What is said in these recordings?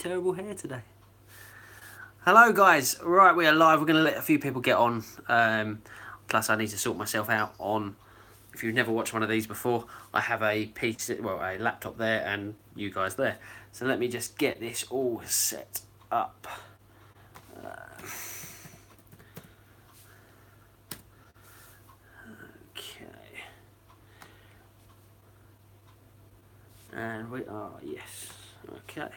terrible hair today. Hello guys, right, we are live. We're going to let a few people get on. Plus I need to sort myself out on, if you've never watched one of these before, I have a PC, well, a laptop there and you guys there. So let me just get this all set up. Okay. And we are, yes, okay.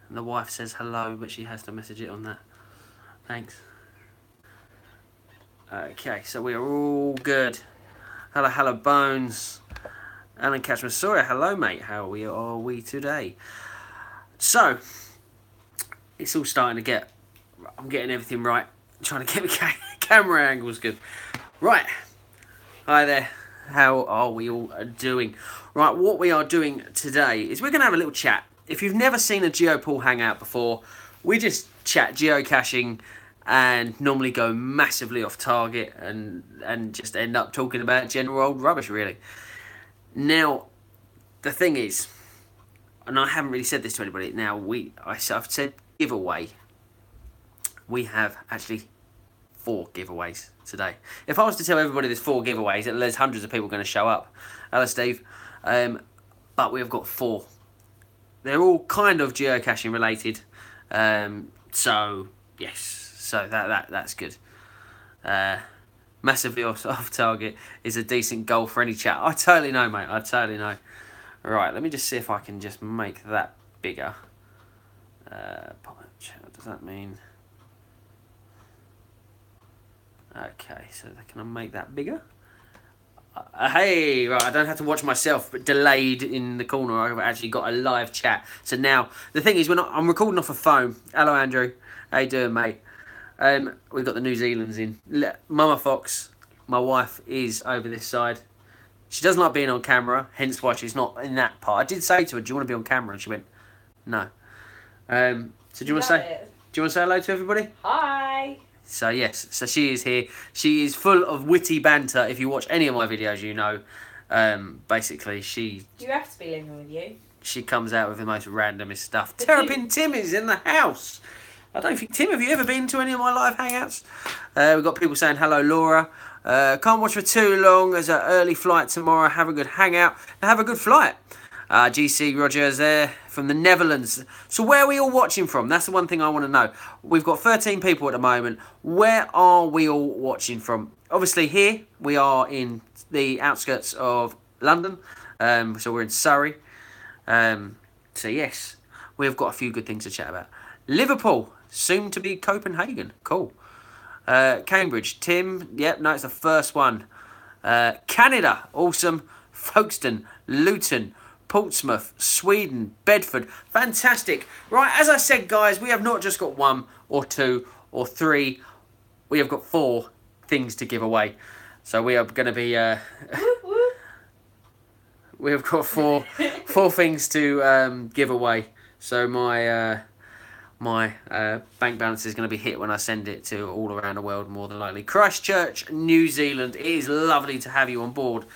And the wife says hello, but she has to message it on that. Thanks. Okay, so we are all good. Hello, hello, Bones. Alan Catchman Sawyer, hello, mate. How are we today? So, it's all starting to get... I'm getting everything right. I'm trying to get the camera angles good. Right. Hi there. How are we all doing? Right, what we are doing today is we're going to have a little chat. If you've never seen a GeoPaul Hangout before, we just chat geocaching and normally go massively off target and just end up talking about general old rubbish, really. Now, the thing is, and I haven't really said this to anybody, now I've said giveaway. We have actually 4 giveaways today. If I was to tell everybody there's 4 giveaways, there's hundreds of people going to show up. Hello, Steve. But we've got 4. They're all kind of geocaching related. So, yes. So that's good. Massively off target is a decent goal for any chat. I totally know, mate. I totally know. Right, let me just see if I can just make that bigger. What does that mean? Okay, so can I make that bigger? Hey, right, I don't have to watch myself, but delayed in the corner, I've actually got a live chat. So now, the thing is, I'm recording off a phone. Hello, Andrew. How you doing, mate? We've got the New Zealanders in. Mama Fox, my wife, is over this side. She doesn't like being on camera, hence why she's not in that part. I did say to her, do you want to be on camera? And she went, no. So do you want to say hello to everybody? Hi. So yes, so she is here. She is full of witty banter. If you watch any of my videos, you know. Basically, Do you have to be living with you? She comes out with the most randomest stuff. Terrapin Tim is in the house. I don't think... Tim, have you ever been to any of my live hangouts? We've got people saying, hello, Laura. Can't watch for too long. There's an early flight tomorrow. Have a good hangout. Have a good flight. GC Rogers there from the Netherlands. So where are we all watching from? That's the one thing I want to know. We've got 13 people at the moment. Where are we all watching from? Obviously here we are in the outskirts of London. So we're in Surrey. So yes, we've got a few good things to chat about. Liverpool, soon to be Copenhagen. Cool. Cambridge, Tim. Yep, no, it's the first one. Canada, awesome. Folkestone, Luton, Portsmouth, Sweden, Bedford. Fantastic. Right, as I said, guys, we have not just got 1 or 2 or 3. We have got 4 things to give away. So we are going to be... we have got 4 things to give away. So my bank balance is going to be hit when I send it to all around the world, more than likely. Christchurch, New Zealand. It is lovely to have you on board.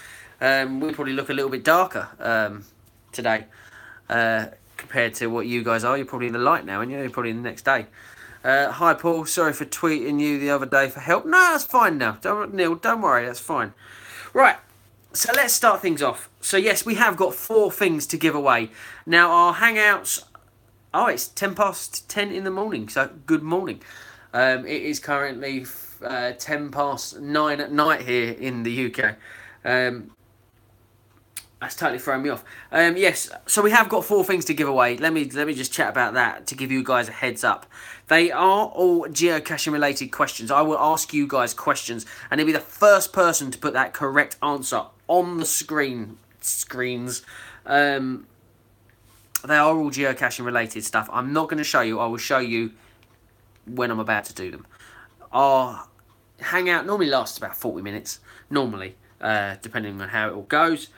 We probably look a little bit darker today compared to what you guys are. You're probably in the light now, and you're probably in the next day. Hi, Paul. Sorry for tweeting you the other day for help. No, that's fine now. Neil, don't worry. That's fine. Right. So let's start things off. So yes, we have got 4 things to give away. Now our hangouts... Oh, it's 10 past 10 in the morning, so good morning. It is currently 10 past 9 at night here in the UK. That's totally thrown me off. Yes, so we have got 4 things to give away. Let me just chat about that to give you guys a heads up. They are all geocaching related questions. I will ask you guys questions, and it'll be the first person to put that correct answer on the screens. They are all geocaching related stuff. I'm not going to show you. I will show you when I'm about to do them. Our hangout normally lasts about 40 minutes. Normally, depending on how it all goes.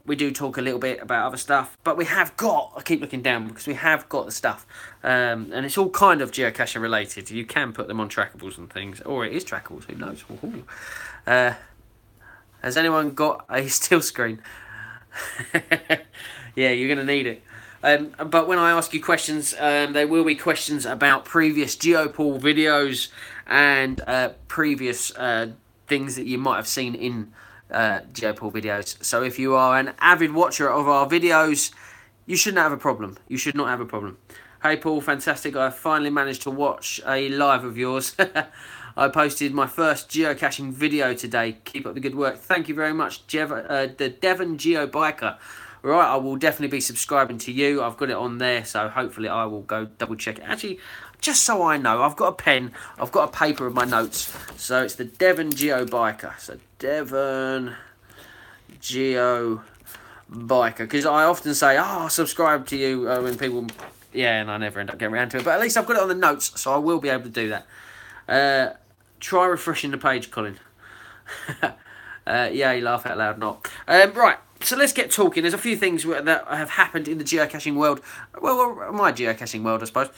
We do talk a little bit about other stuff. But we have got... I keep looking down because we have got the stuff. And it's all kind of geocaching related. You can put them on trackables and things. Or it is trackables. Who knows? Has anyone got a still screen? Yeah, you're going to need it. But when I ask you questions, there will be questions about previous GeoPaul videos and previous things that you might have seen in GeoPaul videos. So if you are an avid watcher of our videos, you shouldn't have a problem. You should not have a problem. Hey Paul, fantastic. I finally managed to watch a live of yours. I posted my first geocaching video today. Keep up the good work. Thank you very much, the Devon Geo Biker. Right, I will definitely be subscribing to you. I've got it on there, so hopefully I will go double check it. Actually, just so I know, I've got a pen, I've got a paper of my notes. So it's the Devon Geo Biker. So Devon Geo Biker. Because I often say, oh, subscribe to you when people... Yeah, and I never end up getting around to it. But at least I've got it on the notes, so I will be able to do that. Try refreshing the page, Colin. Yeah, you laugh out loud, not. Right, so let's get talking. There's a few things that have happened in the geocaching world. Well, my geocaching world, I suppose.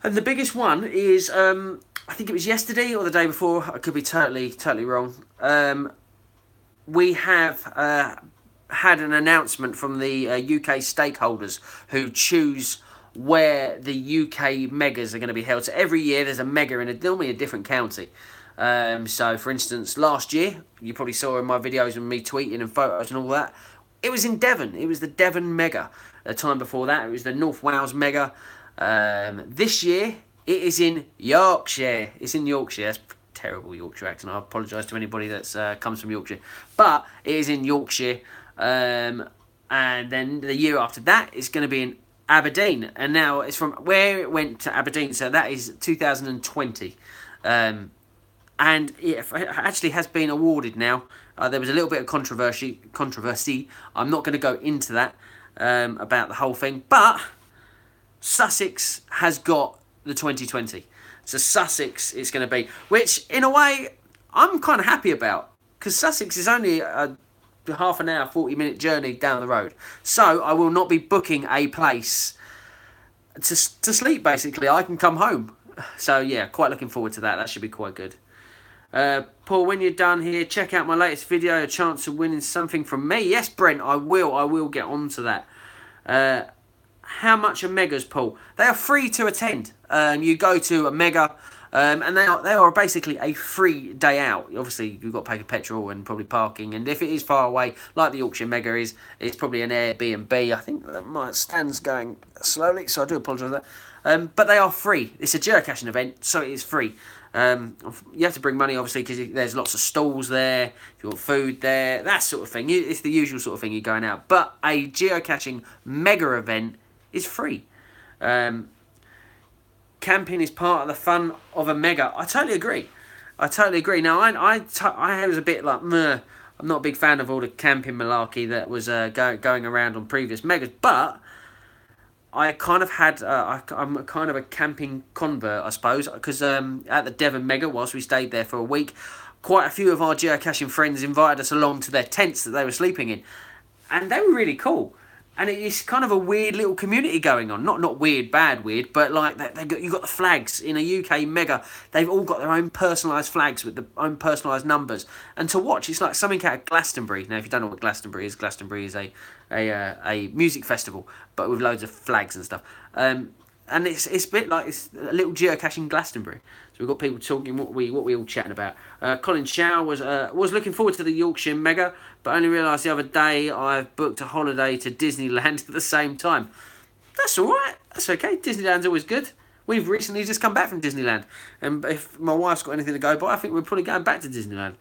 And the biggest one is, I think it was yesterday or the day before. I could be totally wrong. We have had an announcement from the UK stakeholders who choose where the UK megas are going to be held. So every year there's a mega in normally a different county. So for instance, last year, you probably saw in my videos and me tweeting and photos and all that, it was in Devon. It was the Devon mega. The time before that, it was the North Wales mega. This year, it is in Yorkshire. It's in Yorkshire. That's terrible Yorkshire accent. I apologise to anybody that's comes from Yorkshire. But it is in Yorkshire. And then the year after that, it's going to be in Aberdeen. And now it's from where it went to Aberdeen. So that is 2020. And it actually has been awarded now. There was a little bit of controversy. I'm not going to go into that about the whole thing. But Sussex has got the 2020. So Sussex is going to be, which in a way I'm kind of happy about, because Sussex is only a half an hour, 40-minute journey down the road. So I will not be booking a place to sleep, basically. I can come home. So yeah, quite looking forward to that. That should be quite good. Paul, when you're done here, check out my latest video, a chance of winning something from me. Yes, Brent, I will get on to that. How much are megas, Paul? They are free to attend. You go to a mega, and they are basically a free day out. Obviously, you've got to pay for petrol and probably parking. And if it is far away, like the Yorkshire mega is, it's probably an Airbnb. I think that my stand's going slowly, so I do apologise for that. But they are free. It's a geocaching event, so it is free. You have to bring money, obviously, because there's lots of stalls there, if you want food there, that sort of thing. It's the usual sort of thing you're going out. But a geocaching mega event is free. Camping is part of the fun of a mega. I totally agree. Now, I was a bit like, meh. I'm not a big fan of all the camping malarkey that was going around on previous megas, but I kind of had, I'm kind of a camping convert, I suppose, because at the Devon Mega, whilst we stayed there for a week, quite a few of our geocaching friends invited us along to their tents that they were sleeping in, and they were really cool. And it's kind of a weird little community going on. Not weird, bad weird, but like you've got the flags in a UK mega. They've all got their own personalised flags with their own personalised numbers. And to watch, it's like something out of Glastonbury. Now, if you don't know what Glastonbury is a music festival, but with loads of flags and stuff. And it's a bit like it's a little geocaching Glastonbury. So we've got people talking what we all chatting about. Colin Shaw was looking forward to the Yorkshire Mega, but only realised the other day I've booked a holiday to Disneyland at the same time. That's all right. That's okay. Disneyland's always good. We've recently just come back from Disneyland, and if my wife's got anything to go by, I think we're probably going back to Disneyland.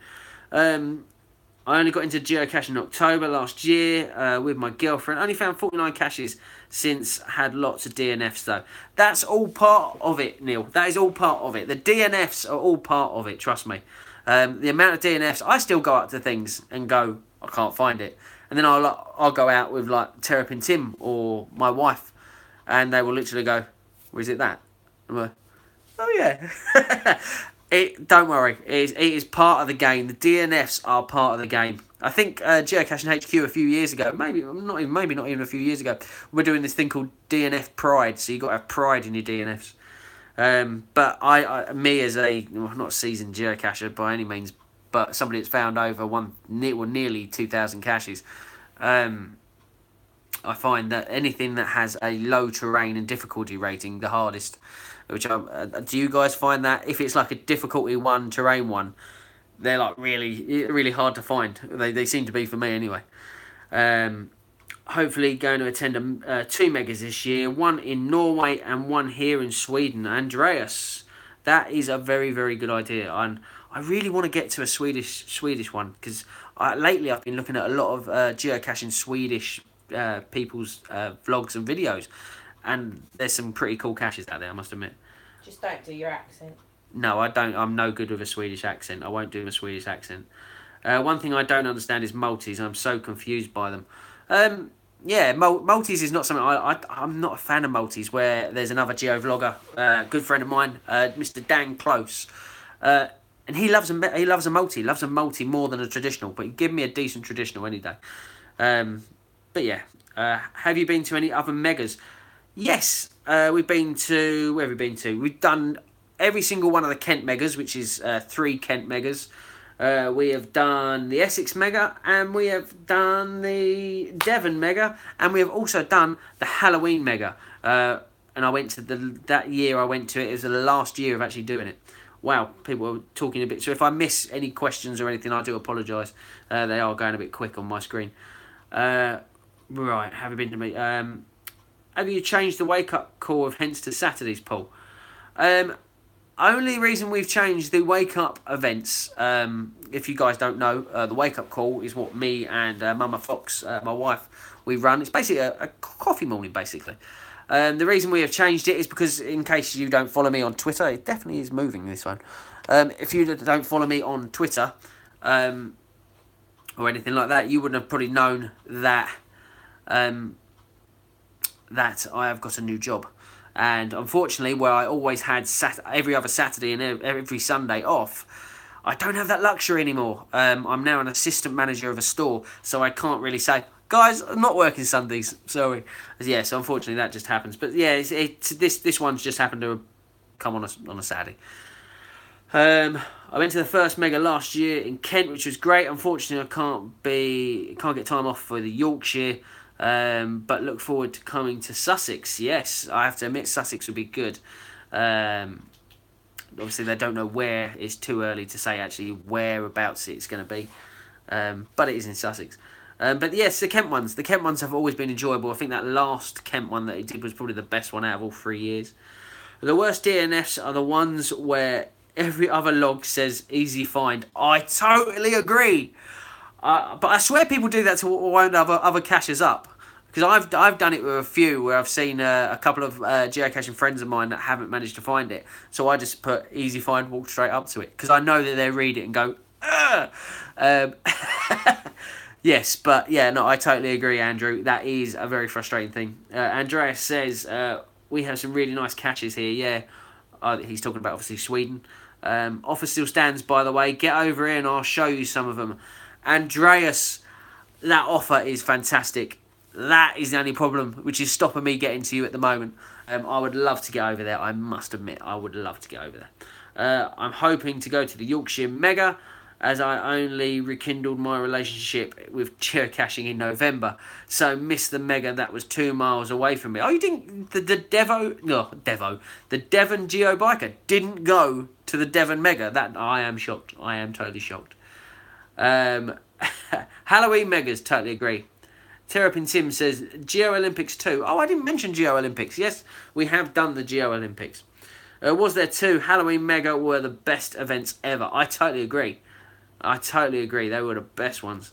I only got into geocaching in October last year with my girlfriend. Only found 49 caches since had lots of DNFs though. That's all part of it, Neil. That is all part of it. The DNFs are all part of it, trust me. The amount of DNFs, I still go up to things and go, I can't find it. And then I'll go out with like Terrapin Tim or my wife, and they will literally go, where is it that? I'm like, oh yeah. Don't worry, it is part of the game. The DNFs are part of the game. I think Geocaching HQ a few years ago, maybe not even a few years ago, we're doing this thing called DNF Pride. So you got to have pride in your DNFs. But me as not a seasoned geocacher by any means, but somebody that's found over nearly 2,000 caches, I I find that anything that has a low terrain and difficulty rating, the hardest. Do you guys find that if it's like a difficulty one, terrain one, they're like really hard to find? They seem to be for me anyway. Hopefully going to attend 2 megas this year, one in Norway and one here in Sweden. Andreas, that is a very good idea, and I really want to get to a Swedish one, because lately I've been looking at a lot of geocaching Swedish people's vlogs and videos, and there's some pretty cool caches out there, I must admit. Just don't do your accent. No, I don't. I'm no good with a Swedish accent. I won't do a Swedish accent. One thing I don't understand is multis. I'm so confused by them. Yeah, multis is not something I'm not a fan of multis. Where there's another geo vlogger, good friend of mine, Mr. Dan Close, and he loves a multi more than a traditional. But give me a decent traditional any day. But yeah, have you been to any other megas? Yes, we've been to. Where have we been to? We've done every single one of the Kent megas, which is 3 Kent megas. We have done the Essex Mega, and we have done the Devon Mega, and we have also done the Halloween Mega. And I went to that year I went to it. It was the last year of actually doing it. Wow, people are talking a bit. So if I miss any questions or anything, I do apologise. They are going a bit quick on my screen. Right, have you been to me? Have you changed the wake-up call of Hence to Saturdays, Paul? Only reason we've changed the wake-up events, if you guys don't know, the wake-up call is what me and Mama Fox, my wife, we run. It's basically a coffee morning, basically. The reason we have changed it is because, in case you don't follow me on Twitter, it definitely is moving, this one. If you don't follow me on Twitter, or anything like that, you wouldn't have probably known that that I have got a new job. And unfortunately, where I always had every other Saturday and every Sunday off, I don't have that luxury anymore. I'm now an assistant manager of a store, so I can't really say, guys, I'm not working Sundays. Sorry. Yeah, so unfortunately that just happens. But yeah, this one's just happened to come on a Saturday. I went to the first mega last year in Kent, which was great. Unfortunately, I can't get time off for the Yorkshire. But look forward to coming to Sussex. Yes, I have to admit Sussex would be good. Obviously, they don't know where. It's too early to say actually whereabouts it's going to be. But it is in Sussex. But yes, the Kent ones. The Kent ones have always been enjoyable. I think that last Kent one that he did was probably the best one out of all 3 years. The worst DNFs are the ones where every other log says easy find. I totally agree. But I swear people do that to wind other caches up. Because I've done it with a few where I've seen a couple of geocaching friends of mine that haven't managed to find it. So I just put easy find, walk straight up to it. Because I know that they read it and go, yes, but yeah, no, I totally agree, Andrew. That is a very frustrating thing. Andreas says, we have some really nice caches here. Yeah, he's talking about obviously Sweden. Offer still stands, by the way. Get over here and I'll show you some of them. Andreas, that offer is fantastic. That is the only problem which is stopping me getting to you at the moment. I would love to get over there. I must admit, I would love to get over there. I'm hoping to go to the Yorkshire Mega, as I only rekindled my relationship with geocaching in November. So missed the Mega that was 2 miles away from me. Oh, you didn't... The Devon Geo Biker didn't go to the Devon Mega. That I am shocked. I am totally shocked. Halloween Megas, totally agree. Terrapin Tim says, Geo Olympics 2. Oh, I didn't mention Geo Olympics. Yes, we have done the Geo Olympics. Was there 2? Halloween Mega were the best events ever. I totally agree. They were the best ones.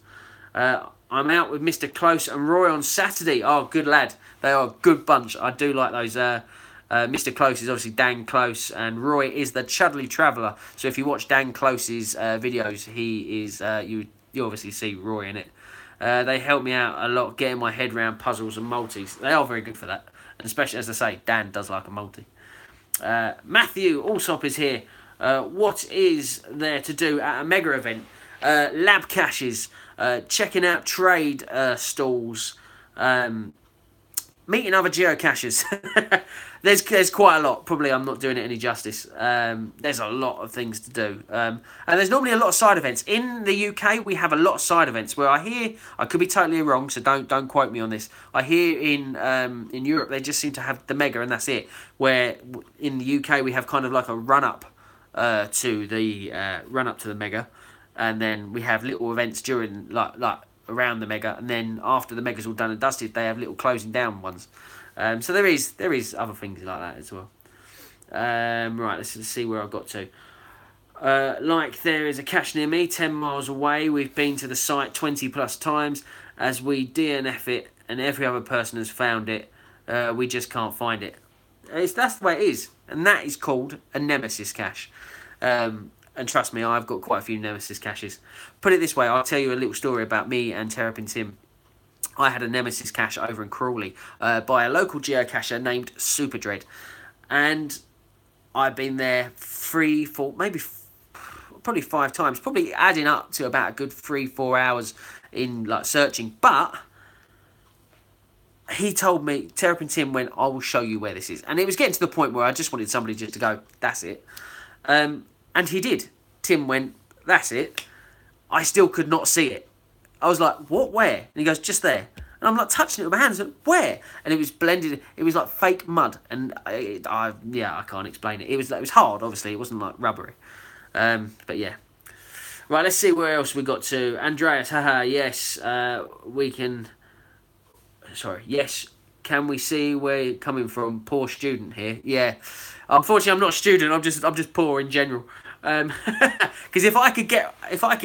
I'm out with Mr. Close and Roy on Saturday. Oh, good lad. They are a good bunch. I do like those. Mr. Close is obviously Dan Close, and Roy is the Chudley Traveller. So if you watch Dan Close's videos, he is you obviously see Roy in it. They help me out a lot getting my head around puzzles and multis. They are very good for that. And especially, as I say, Dan does like a multi. Matthew Allsop is here. What is there to do at a mega event? Lab caches, checking out trade stalls, meeting other geocachers. there's quite a lot. Probably I'm not doing it any justice. There's a lot of things to do. And there's normally a lot of side events. In the UK, we have a lot of side events where I hear, I could be totally wrong, so don't quote me on this. I hear in Europe, they just seem to have the mega and that's it. Where in the UK, we have kind of like a run-up to the mega. And then we have little events during, like around the mega, and then after the mega's all done and dusted, they have little closing down ones. So there is other things like that as well. Right, let's see where I got to. Like there is a cache near me, 10 miles away. We've been to the site 20 plus times. As we DNF it, and every other person has found it, we just can't find it. That's the way it is, and that is called a nemesis cache. And trust me, I've got quite a few nemesis caches. Put it this way, I'll tell you a little story about me and Terrapin Tim. I had a nemesis cache over in Crawley by a local geocacher named Super Dread. And I've been there 3, 4, maybe probably 5 times. Probably adding up to about a good 3-4 hours in like searching. But he told me, Terrapin Tim went, I will show you where this is. And it was getting to the point where I just wanted somebody just to go, that's it. And he did. Tim went, that's it. I still could not see it. I was like, what, where? And he goes, just there. And I'm like touching it with my hands. And where? And it was blended. It was like fake mud. And I can't explain it. It was hard, obviously. It wasn't like rubbery. But yeah. Right, let's see where else we got to. Andreas, haha, yes. We can... Sorry, yes. Can we see where you're coming from? Poor student here. Yeah. Unfortunately, I'm not a student. I'm just poor in general. Because if I could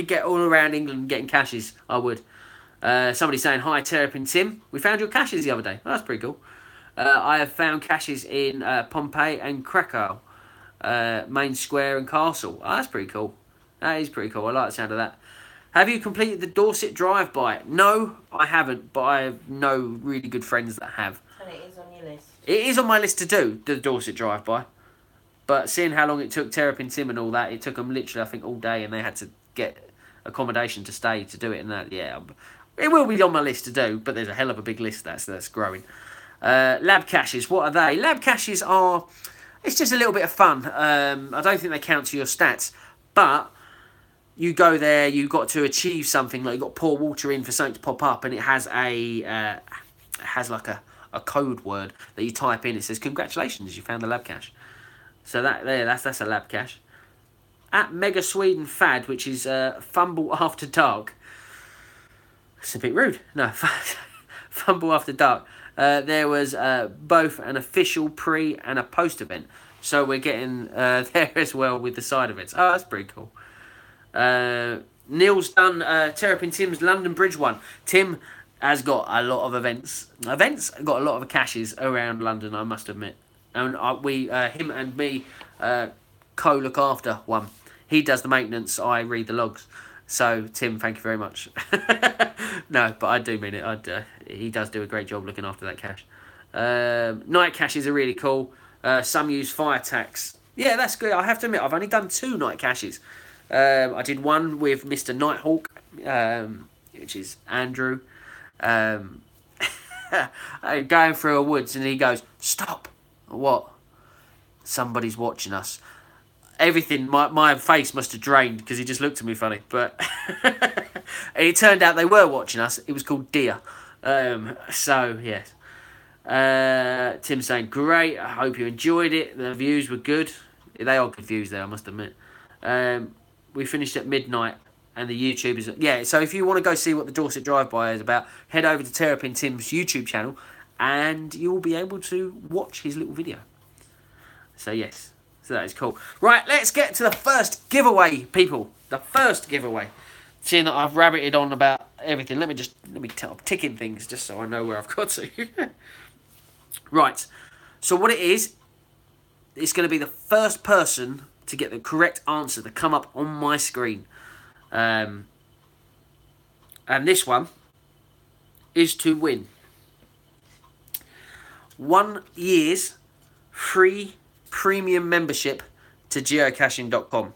get all around England getting caches, I would. Somebody saying hi, Terrapin Tim. We found your caches the other day. Oh, that's pretty cool. I have found caches in Pompeii and Krakow, Main Square and Castle. Oh, that's pretty cool. That is pretty cool. I like the sound of that. Have you completed the Dorset drive-by? No, I haven't, but I know really good friends that have. And it is on your list. It is on my list to do, the Dorset drive-by. But seeing how long it took Terrapin Tim and all that, it took them literally, I think, all day, and they had to get accommodation to stay to do it and that. Yeah, it will be on my list to do, but there's a hell of a big list that's growing. Lab caches, what are they? Lab caches are, it's just a little bit of fun. I don't think they count to your stats, but you go there, you've got to achieve something, like you've got to pour water in for something to pop up, and it has like a code word that you type in. It says, congratulations, you found the lab cache. So that's a lab cache. At Mega Sweden Fad, which is Fumble After Dark. It's a bit rude. No, Fumble After Dark. There was both an official pre and a post event. So we're getting there as well with the side events. Oh, that's pretty cool. Neil's done Terrapin Tim's London Bridge one. Tim has got a lot of events. Got a lot of caches around London, I must admit. And him and me co-look after one. He does the maintenance, I read the logs. So, Tim, thank you very much. No, but I do mean it. He does do a great job looking after that cache. Night caches are really cool. Some use fire tax. Yeah, that's good. I have to admit, I've only done 2 night caches. I did one with Mr. Nighthawk, which is Andrew. Going through a woods, and he goes, stop. What? Somebody's watching us. Everything, my face must have drained because he just looked at me funny. But and it turned out they were watching us. It was called Deer. So, yes. Tim saying, great. I hope you enjoyed it. The views were good. They are good views there, I must admit. We finished at midnight. And the YouTube is... Yeah, so if you want to go see what the Dorset Drive-By is about, head over to Terrapin Tim's YouTube channel. And you will be able to watch his little video. So, yes. So, that is cool. Right, let's get to the first giveaway, people. The first giveaway. Seeing that I've rabbited on about everything, let me tell... I'm ticking things just so I know where I've got to. Right. So, what it is, it's going to be the first person to get the correct answer to come up on my screen. And this one is to win 1 year's free premium membership to geocaching.com.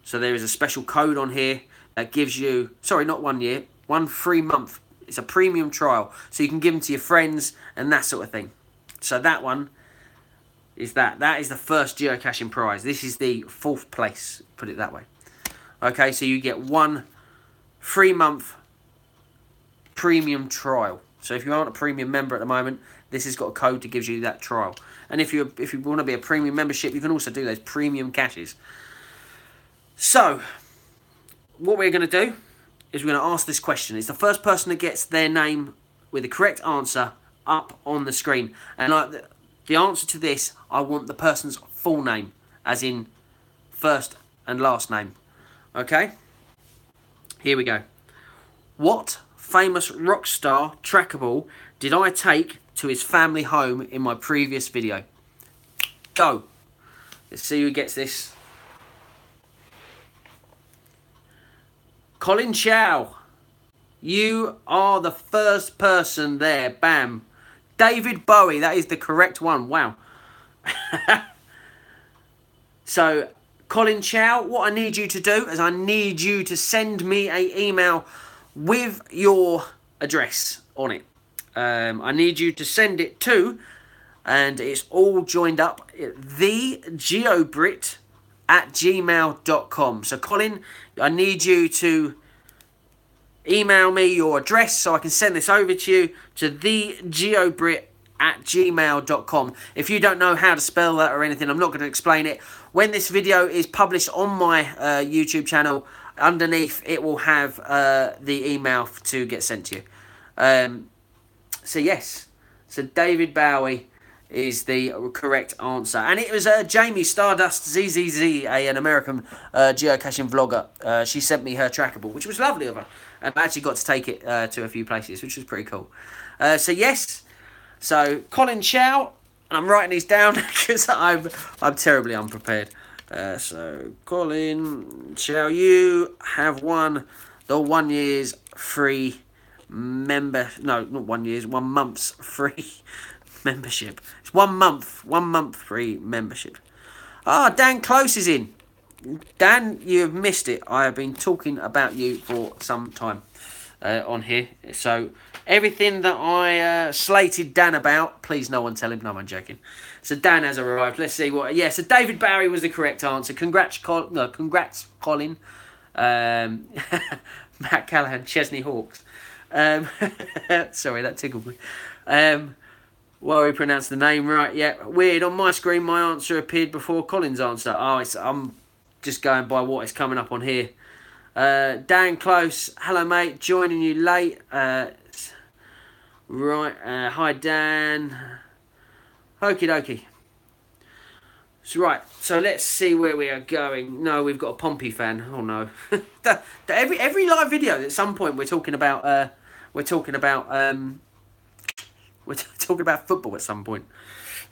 So there is a special code on here that gives you, sorry, not 1 year, 1 free month. It's a premium trial, so you can give them to your friends and that sort of thing. So that one is that. That is the first geocaching prize. This is the 4th place, put it that way. Okay, so you get 1 3-month premium trial. So if you aren't a premium member at the moment, this has got a code that gives you that trial. And if you want to be a premium membership, you can also do those premium caches. So what we're going to do is we're going to ask this question. It's the first person that gets their name with the correct answer up on the screen. And the answer to this, I want the person's full name, as in first and last name. Okay? Here we go. What famous rock star trackable did I take to his family home in my previous video? Go. Let's see who gets this. Colin Chow. You are the first person there. Bam. David Bowie. That is the correct one. Wow. So, Colin Chow, what I need you to do is I need you to send me an email with your address on it. I need you to send it to, and it's all joined up, thegeobrit@gmail.com. So Colin, I need you to email me your address so I can send this over to you to thegeobrit@gmail.com. If you don't know how to spell that or anything, I'm not going to explain it. When this video is published on my YouTube channel, underneath it will have the email to get sent to you. So yes, so David Bowie is the correct answer, and it was Jamie Stardust ZZZ, an American geocaching vlogger. She sent me her trackable, which was lovely of her, and I actually got to take it to a few places, which was pretty cool. So yes, so Colin Chow, and I'm writing these down because I'm terribly unprepared. So Colin Chow, you have won the 1 year's free no, not 1 year's, 1 month's free membership. It's 1 month free membership. Ah, Dan Close is in. Dan, you have missed it. I have been talking about you for some time on here. So everything that I slated Dan about, please no one tell him. No, I'm joking. So Dan has arrived. Let's see what. Yeah, so David Bowie was the correct answer. Congrats, Colin. Matt Callahan, Chesney Hawks. Sorry, that tickled me. Well, we pronounced the name right. Yeah, weird. On my screen, my answer appeared before Colin's answer. Oh, I'm just going by what is coming up on here. Dan Close, hello mate, joining you late. Right, hi Dan. Okie dokie. So right, so let's see where we are going. No, we've got a Pompey fan. Oh no. every live video at some point we're talking about football at some point.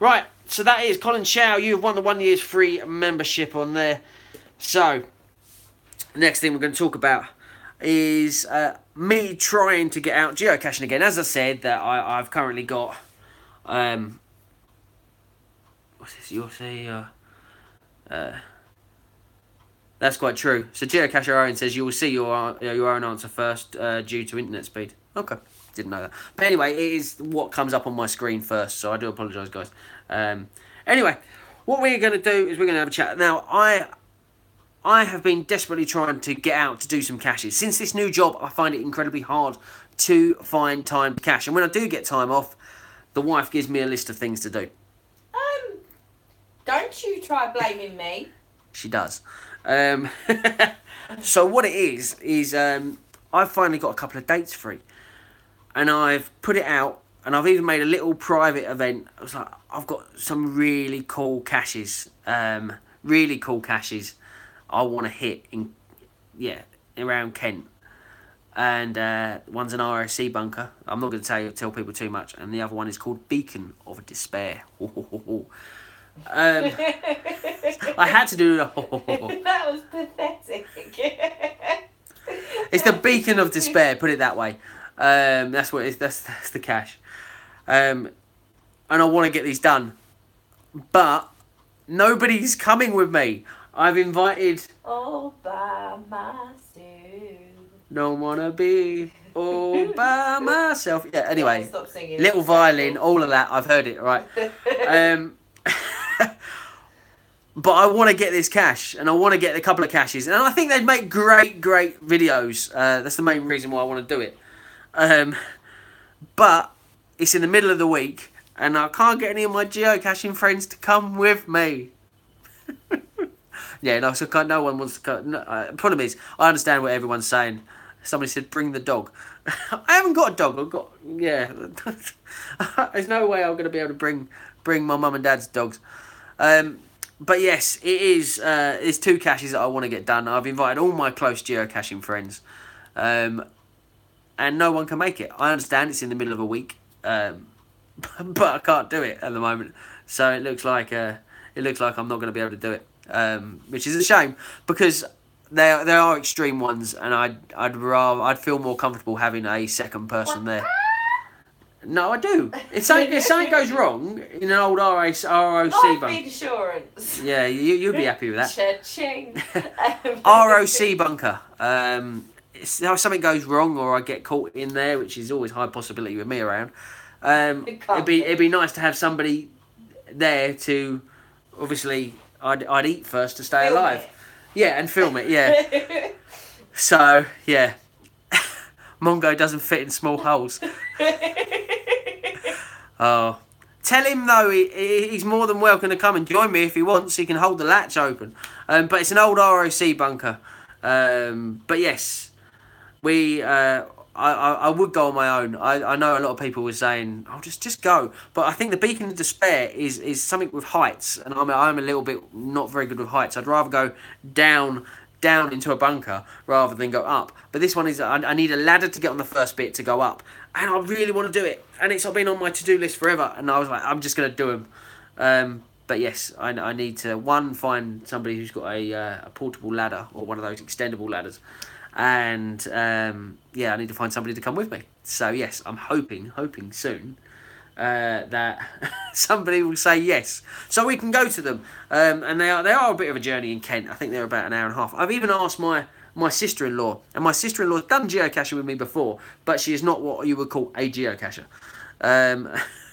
Right, so that is Colin Chow. You've won the 1 year's free membership on there. So, next thing we're going to talk about is me trying to get out geocaching again. As I said, that I've currently got what's this? You'll see. That's quite true. So Geocacher Owen says you will see your own answer first due to internet speed. Okay, didn't know that. But anyway, it is what comes up on my screen first, so I do apologise, guys. Anyway, what we're going to do is we're going to have a chat. Now, I have been desperately trying to get out to do some caches. Since this new job, I find it incredibly hard to find time to cache. And when I do get time off, the wife gives me a list of things to do. Don't you try blaming me. She does. So what it is I've finally got a couple of dates free. And I've put it out, and I've even made a little private event. I was like, I've got some really cool caches. I want to hit around Kent. And one's an RSC bunker. I'm not going to tell people too much. And the other one is called Beacon of Despair. I had to do That was pathetic. It's the Beacon of Despair, put it that way. That's what it is. That's the cache. And I want to get these done, but nobody's coming with me. I've invited all by myself. Don't wanna be all by myself. Yeah, anyway. Yeah, stop singing. Little violin, all of that. I've heard it, right? But I want to get this cache, and I want to get a couple of caches, and I think they'd make great videos. That's the main reason why I want to do it. But it's in the middle of the week, and I can't get any of my geocaching friends to come with me. Yeah, no, so no one wants to come. No, problem is, I understand what everyone's saying. Somebody said, bring the dog. I haven't got a dog. I've got, yeah. There's no way I'm going to be able to bring my mum and dad's dogs. But yes, it is. It's 2 caches that I want to get done. I've invited all my close geocaching friends. And no one can make it. I understand it's in the middle of a week. But I can't do it at the moment. So it looks like I'm not going to be able to do it. Which is a shame, because there are extreme ones, and I'd feel more comfortable having a second person there. No, I do. If something goes wrong in an old ROC bunker, insurance. Yeah, you'd be happy with that. Cha-ching. ROC bunker. If something goes wrong or I get caught in there, which is always a high possibility with me around, it'd be nice to have somebody there to, obviously, I'd eat first to stay alive. Yeah, and film it, yeah. So, yeah. Mongo doesn't fit in small holes. Oh. Tell him, though, he's more than welcome to come and join me if he wants. He can hold the latch open. But it's an old ROC bunker. But yes, I would go on my own. I know a lot of people were saying, "Oh, just go." But I think the beacon of despair is something with heights, and I'm a little bit not very good with heights. I'd rather go down into a bunker rather than go up. But this one is I need a ladder to get on the first bit to go up, and I really want to do it. And it's been on my to-do list forever, and I was like, I'm just going to do them. But yes, I need to find somebody who's got a portable ladder or one of those extendable ladders. And I need to find somebody to come with me. So yes, I'm hoping soon that somebody will say yes, so we can go to them. And they are a bit of a journey in Kent. I think they're about an hour and a half. I've even asked my sister-in-law, and my sister-in-law's done geocaching with me before, but she is not what you would call a geocacher.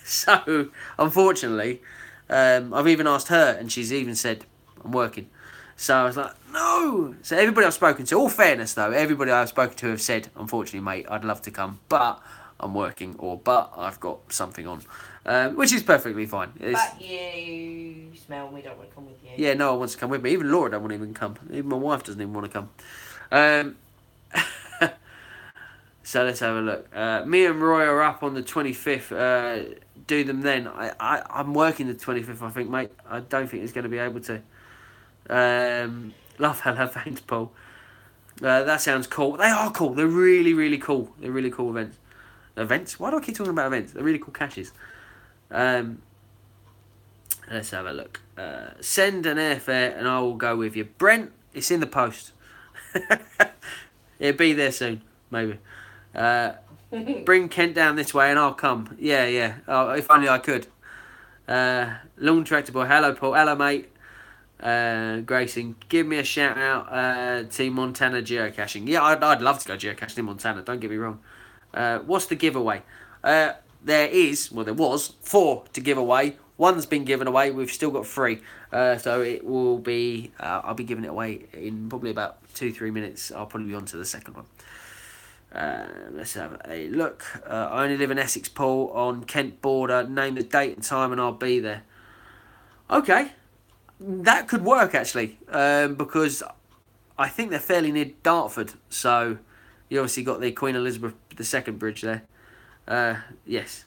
So unfortunately, I've even asked her, and she's even said, I'm working. So I was like, no. So everybody I've spoken to, all fairness though, everybody I've spoken to have said, unfortunately, mate, I'd love to come, but I'm working, but I've got something on, which is perfectly fine. But you smell me, don't want to come with you. Yeah, no one wants to come with me. Even Laura don't want to even come. Even my wife doesn't even want to come. So let's have a look. Me and Roy are up on the 25th. Do them then. I'm working the 25th, I think, mate. I don't think it's going to be able to. Love hello, thanks, Paul. That sounds cool. They are cool. They're really, really cool. They're really cool events. Events? Why do I keep talking about events? They're really cool caches. Let's have a look. Send an airfare and I will go with you. Brent, it's in the post. It'll be there soon, maybe. Bring Kent down this way and I'll come. Yeah. Oh, if only I could. Long Tractor Boy. Hello, Paul. Hello, mate. Grayson, give me a shout out. Team Montana geocaching. Yeah, I'd love to go geocaching in Montana. Don't get me wrong. What's the giveaway? There was 4 to give away. One's been given away. We've still got 3. So it will be. I'll be giving it away in probably about 2-3 minutes. I'll probably be on to the second one. Let's have a look. I only live in Essex, Paul, on Kent border. Name the date and time, and I'll be there. Okay. That could work actually, because I think they're fairly near Dartford. So you obviously got the Queen Elizabeth II bridge there. Yes.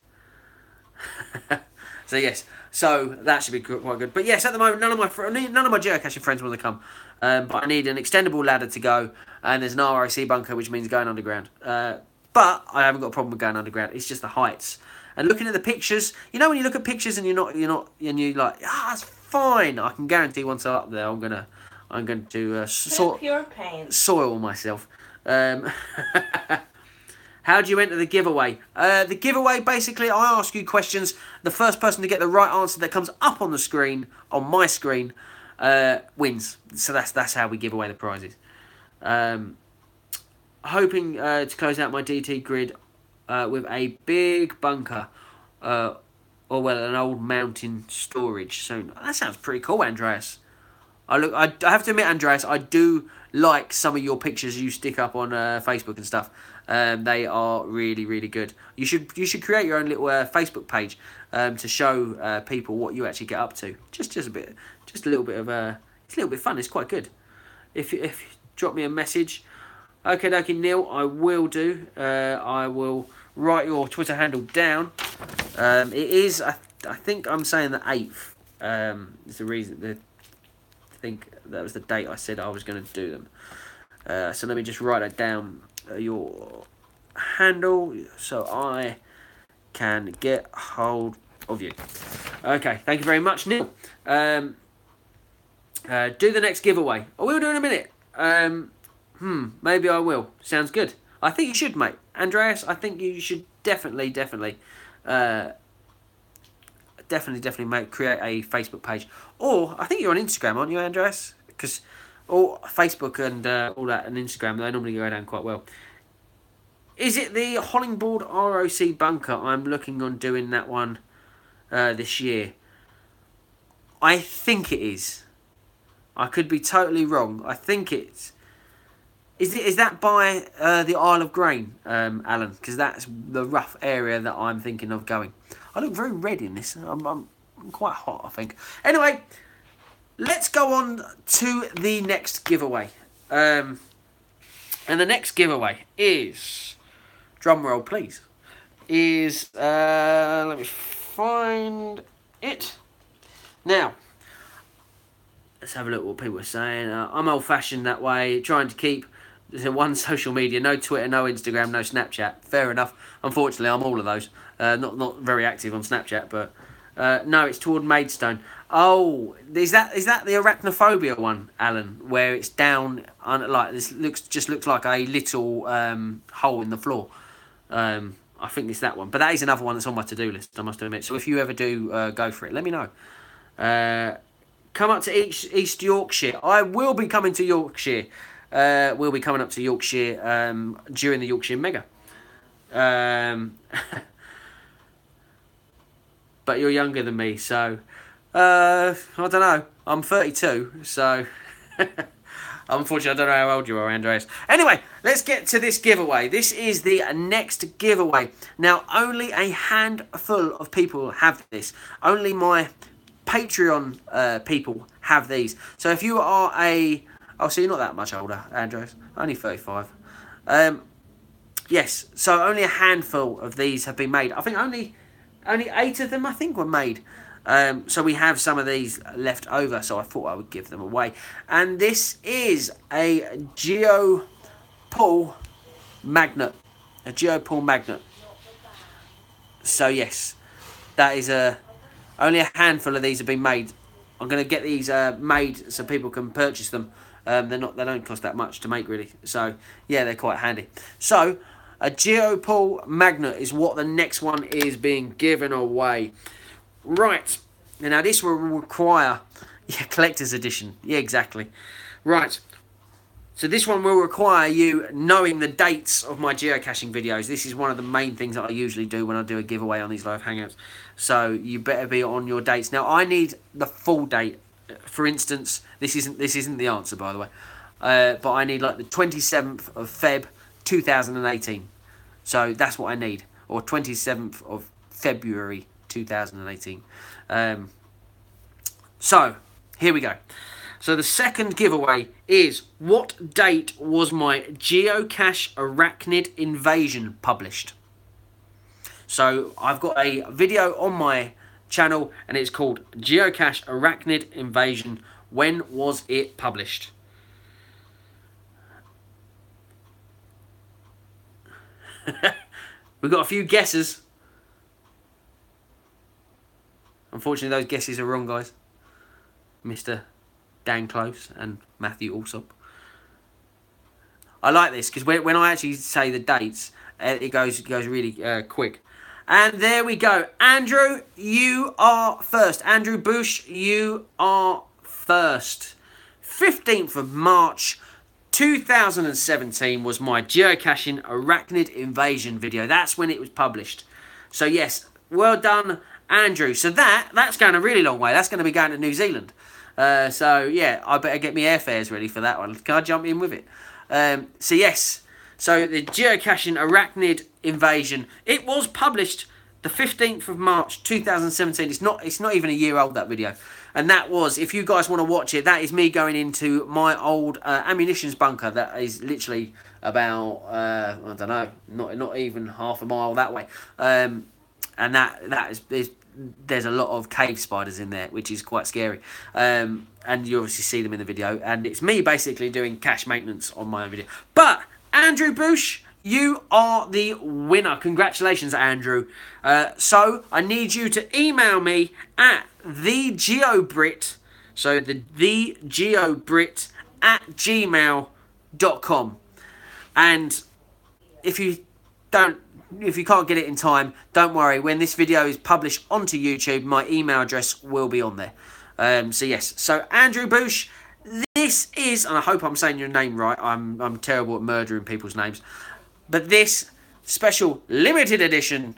So that should be quite good. But yes, at the moment, none of my geocaching friends want to come. But I need an extendable ladder to go, and there's an ROC bunker, which means going underground. But I haven't got a problem with going underground. It's just the heights. And looking at the pictures, you know when you look at pictures and you're like, it's fine. I can guarantee once I'm up there, I'm going to soil myself. How do you enter the giveaway? The giveaway, basically, I ask you questions. The first person to get the right answer that comes up on the screen, on my screen, wins. So that's how we give away the prizes. hoping to close out my DT grid with a big bunker, or well, an old mountain storage soon. That sounds pretty cool, Andreas. I have to admit, Andreas, I do like some of your pictures you stick up on Facebook and stuff. They are really, really good. You should create your own little Facebook page to show people what you actually get up to. Just a little bit of it's a little bit fun. It's quite good. If you drop me a message, okay, Neil, I will do. I will write your Twitter handle down. It is I think I'm saying the 8th. Is the reason I think that was the date I said I was going to do them. So let me just write that down, your handle, so I can get hold of you. Okay, thank you very much, Neil. Do the next giveaway. I will do in a minute. Maybe I will. Sounds good. I think you should, mate. Andreas, I think you should definitely create a Facebook page. Or, I think you're on Instagram, aren't you, Andreas? Because Facebook and all that and Instagram, they normally go down quite well. Is it the Hollingboard ROC bunker? I'm looking on doing that one this year. I think it is. I could be totally wrong. I think it's... Is that by the Isle of Grain, Alan? Because that's the rough area that I'm thinking of going. I look very red in this. I'm quite hot, I think. Anyway, let's go on to the next giveaway. And the next giveaway is... Drum roll, please. Is... let me find it. Now... Let's have a look what people are saying. I'm old-fashioned that way, trying to keep one social media, no Twitter, no Instagram, no Snapchat. Fair enough. Unfortunately, I'm all of those. Not very active on Snapchat, but no, it's toward Maidstone. Oh, is that the arachnophobia one, Alan? Where it's down, like this looks like a little hole in the floor. I think it's that one, but that is another one that's on my to-do list, I must admit. So if you ever do go for it, let me know. Come up to East Yorkshire. I will be coming to Yorkshire. We'll be coming up to Yorkshire during the Yorkshire Mega. But you're younger than me, so I don't know. I'm 32, so unfortunately I don't know how old you are, Andreas. Anyway, let's get to this giveaway. This is the next giveaway. Now, only a handful of people have this. Only my Patreon people have these. So if you are so you're not that much older, Andreas. Only 35. Yes, so only a handful of these have been made. I think only 8 of them, I think, were made. So we have some of these left over, so I thought I would give them away. And this is a GeoPaul magnet. A GeoPaul magnet. So yes, that is only a handful of these have been made. I'm going to get these made so people can purchase them. They don't cost that much to make, really. So yeah, they're quite handy. So a GeoPaul magnet is what the next one is being given away. Right. Now this will require collector's edition. Yeah, exactly. Right. So this one will require you knowing the dates of my geocaching videos. This is one of the main things that I usually do when I do a giveaway on these live hangouts. So you better be on your dates. Now I need the full date. For instance, this isn't the answer, by the way. But I need like the 27th of Feb 2018. So that's what I need. Or 27th of February 2018. So here we go. So the second giveaway is, what date was my Geocache Arachnid Invasion published? So I've got a video on my channel and it's called Geocache Arachnid Invasion. When was it published? We've got a few guesses. Unfortunately, those guesses are wrong, guys. Mr. Dan Close and Matthew Alsop. I like this because when I actually say the dates, it goes really quick. And there we go. Andrew, you are first. Andrew Bush, you are first. 15th of March 2017 was my geocaching arachnid invasion video. That's when it was published. So yes, well done, Andrew. So that's going a really long way. That's going to be going to New Zealand. So yeah, I better get my airfares ready for that one. Can I jump in with it? So yes, so the geocaching arachnid invasion. It was published the 15th of March 2017. It's not even a year old, that video. And that was, if you guys want to watch it, that is me going into my old ammunitions bunker that is literally about, I don't know, not even half a mile that way. And there's a lot of cave spiders in there, which is quite scary. And you obviously see them in the video. And it's me basically doing cache maintenance on my own video. But, Andrew Bush, you are the winner. Congratulations, Andrew. So I need you to email me at Thegeobrit, so the Thegeobrit at gmail.com. And if you can't get it in time, don't worry. When this video is published onto YouTube, my email address will be on there. So yes, so Andrew Bush, this is, and I hope I'm saying your name right. I'm terrible at murdering people's names. But this special limited edition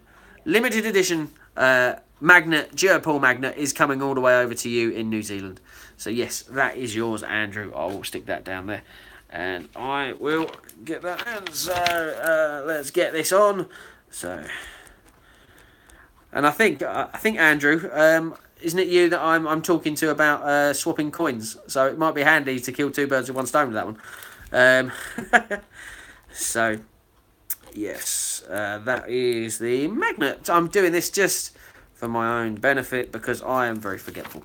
magnet, GeoPaul magnet, is coming all the way over to you in New Zealand. So yes, that is yours, Andrew. I will stick that down there, and I will get that in. So let's get this on. So, and I think Andrew, isn't it you that I'm talking to about swapping coins? So it might be handy to kill two birds with one stone with that one. So. Yes, that is the magnet. I'm doing this just for my own benefit because I am very forgetful.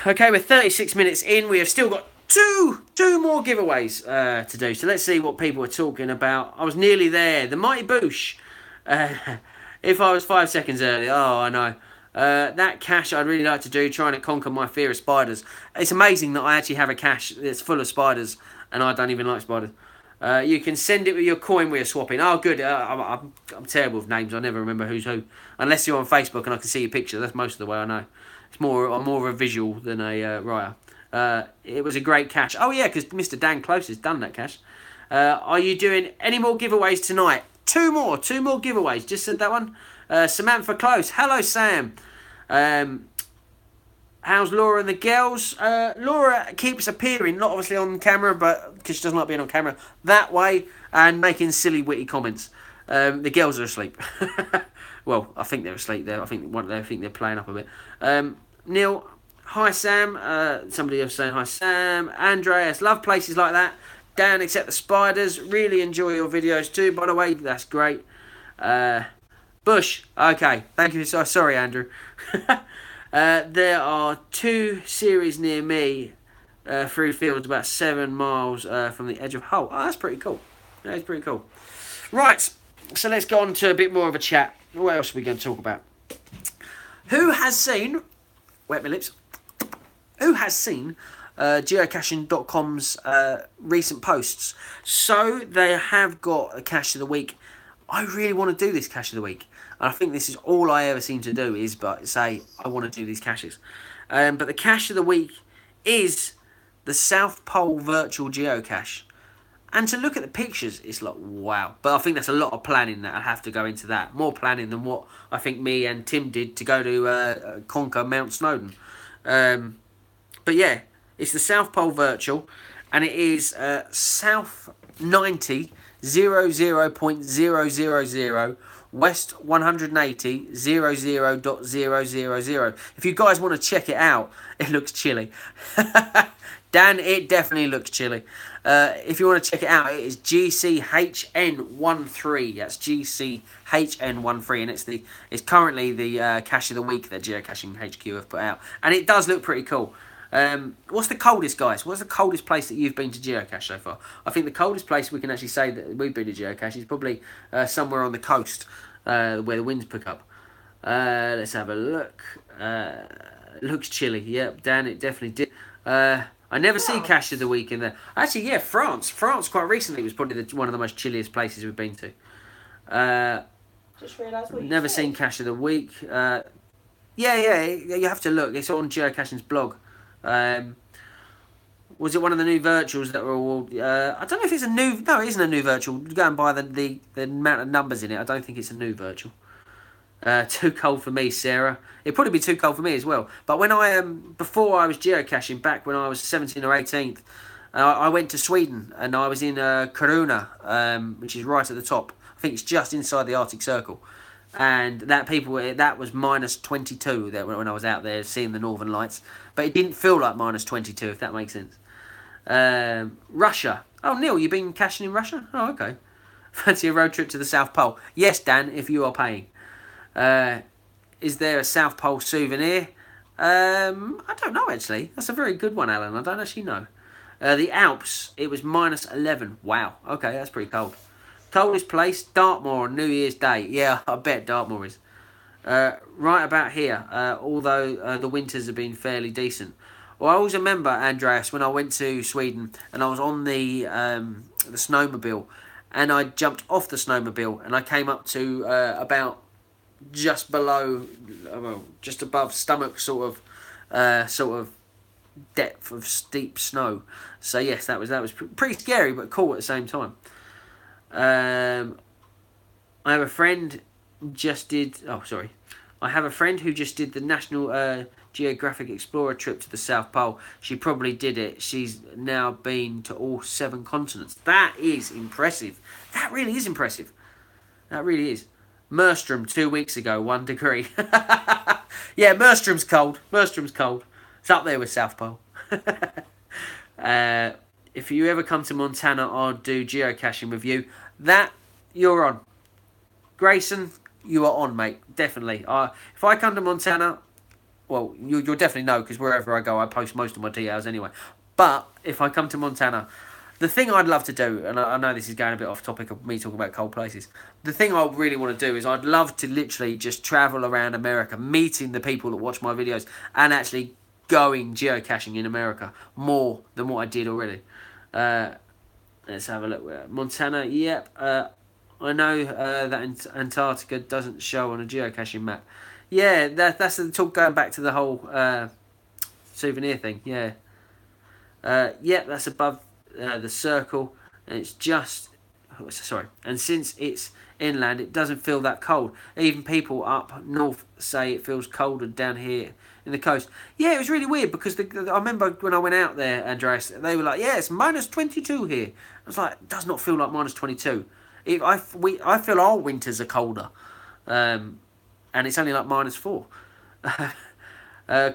Okay, we're 36 minutes in. We have still got two more giveaways to do. So let's see what people are talking about. I was nearly there. The Mighty Boosh. If I was 5 seconds early. Oh, I know. That cache I'd really like to do, trying to conquer my fear of spiders. It's amazing that I actually have a cache that's full of spiders and I don't even like spiders. You can send it with your coin we're swapping. Oh, good. I'm terrible with names. I never remember who's who. Unless you're on Facebook and I can see your picture. That's most of the way I know. I'm more of a visual than a writer. It was a great cache. Oh, yeah, because Mr. Dan Close has done that cache. Are you doing any more giveaways tonight? Two more giveaways. Just said that one. Samantha Close. Hello, Sam. How's Laura and the girls? Laura keeps appearing, not obviously on camera, but because she doesn't like being on camera, that way, and making silly, witty comments. The girls are asleep. Well, I think they're asleep there. I think they're playing up a bit. Neil, hi Sam. Somebody else saying hi Sam. Andreas, love places like that. Dan, except the spiders. Really enjoy your videos too, by the way. That's great. Bush, okay. Thank you. Sorry, Andrew. There are 2 series near me through fields about 7 miles from the edge of Hull. Oh, that's pretty cool. That is pretty cool. Right, so let's go on to a bit more of a chat. What else are we going to talk about? Who has seen... Wet my lips. Who has seen geocaching.com's recent posts? So they have got a cache of the week. I really want to do this cache of the week. And I think this is all I ever seem to do is but say I want to do these caches. But the cache of the week is the South Pole virtual geocache. And to look at the pictures, it's like, wow. But I think that's a lot of planning that I have to go into that. More planning than what I think me and Tim did to go to conquer Mount Snowdon. But yeah, it's the South Pole virtual. And it is South 90 00.000 West 180 00.000. If you guys want to check it out, it looks chilly. Dan, it definitely looks chilly. If you want to check it out, it is GCHN13. That's GCHN13, and it's currently the cache of the week that Geocaching HQ have put out, and it does look pretty cool. What's the coldest, guys? What's the coldest place that you've been to geocache so far? I think the coldest place we can actually say that we've been to geocache is probably somewhere on the coast where the winds pick up. Let's have a look. Looks chilly. Yep, Dan, it definitely did. I never see cache of the week in there. Actually, yeah, France. France quite recently was probably one of the most chilliest places we've been to. Just realised what you Never said. seen cache of the week. Yeah, you have to look. It's on Geocaching's blog. Was it one of the new virtuals that were all... I don't know if it's a new... No, it isn't a new virtual. Go and buy the amount of numbers in it. I don't think it's a new virtual. Too cold for me, Sarah. It'd probably be too cold for me as well. But when before I was geocaching, back when I was 17 or 18th, I went to Sweden and I was in Kiruna, which is right at the top. I think it's just inside the Arctic Circle. And that was minus 22 there when I was out there seeing the Northern Lights. But it didn't feel like minus 22, if that makes sense. Russia. Oh, Neil, you've been caching in Russia? Oh, okay. Fancy a road trip to the South Pole? Yes, Dan, if you are paying. Is there a South Pole souvenir? I don't know, actually. That's a very good one, Alan. I don't actually know. The Alps, it was minus 11. Wow. Okay, that's pretty cold. Coldest place, Dartmoor on New Year's Day. Yeah, I bet Dartmoor is. Right about here, although the winters have been fairly decent. Well, I always remember, Andreas, when I went to Sweden and I was on the snowmobile and I jumped off the snowmobile and I came up to about just below, well, just above stomach sort of depth of steep snow. So yes, that was pretty scary but cool at the same time. I have a friend just did. Oh, sorry. I have a friend who just did the National Geographic Explorer trip to the South Pole. She probably did it. She's now been to all 7 continents. That is impressive. That really is impressive. That really is. Merstrom 2 weeks ago, 1 degree. Yeah, Merstrom's cold. Merstrom's cold. It's up there with South Pole. If you ever come to Montana, I'll do geocaching with you. That, you're on. Grayson, you are on, mate. Definitely. If I come to Montana, well, you'll definitely know, because wherever I go, I post most of my details anyway. But if I come to Montana, the thing I'd love to do, and I know this is going a bit off topic of me talking about cold places, the thing I really want to do is I'd love to literally just travel around America, meeting the people that watch my videos, and actually going geocaching in America more than what I did already. Let's have a look. Montana, yep. I know that Antarctica doesn't show on a geocaching map. Yeah, that's the talk, going back to the whole souvenir thing. Yeah. Yep, that's above the circle, and it's just... Sorry. And since it's inland, it doesn't feel that cold. Even people up north say it feels colder down here in the coast. Yeah, it was really weird because I remember when I went out there, Andreas, they were like, yeah, it's minus 22 here. I was like, it does not feel like minus 22. I feel our winters are colder. And it's only like minus 4.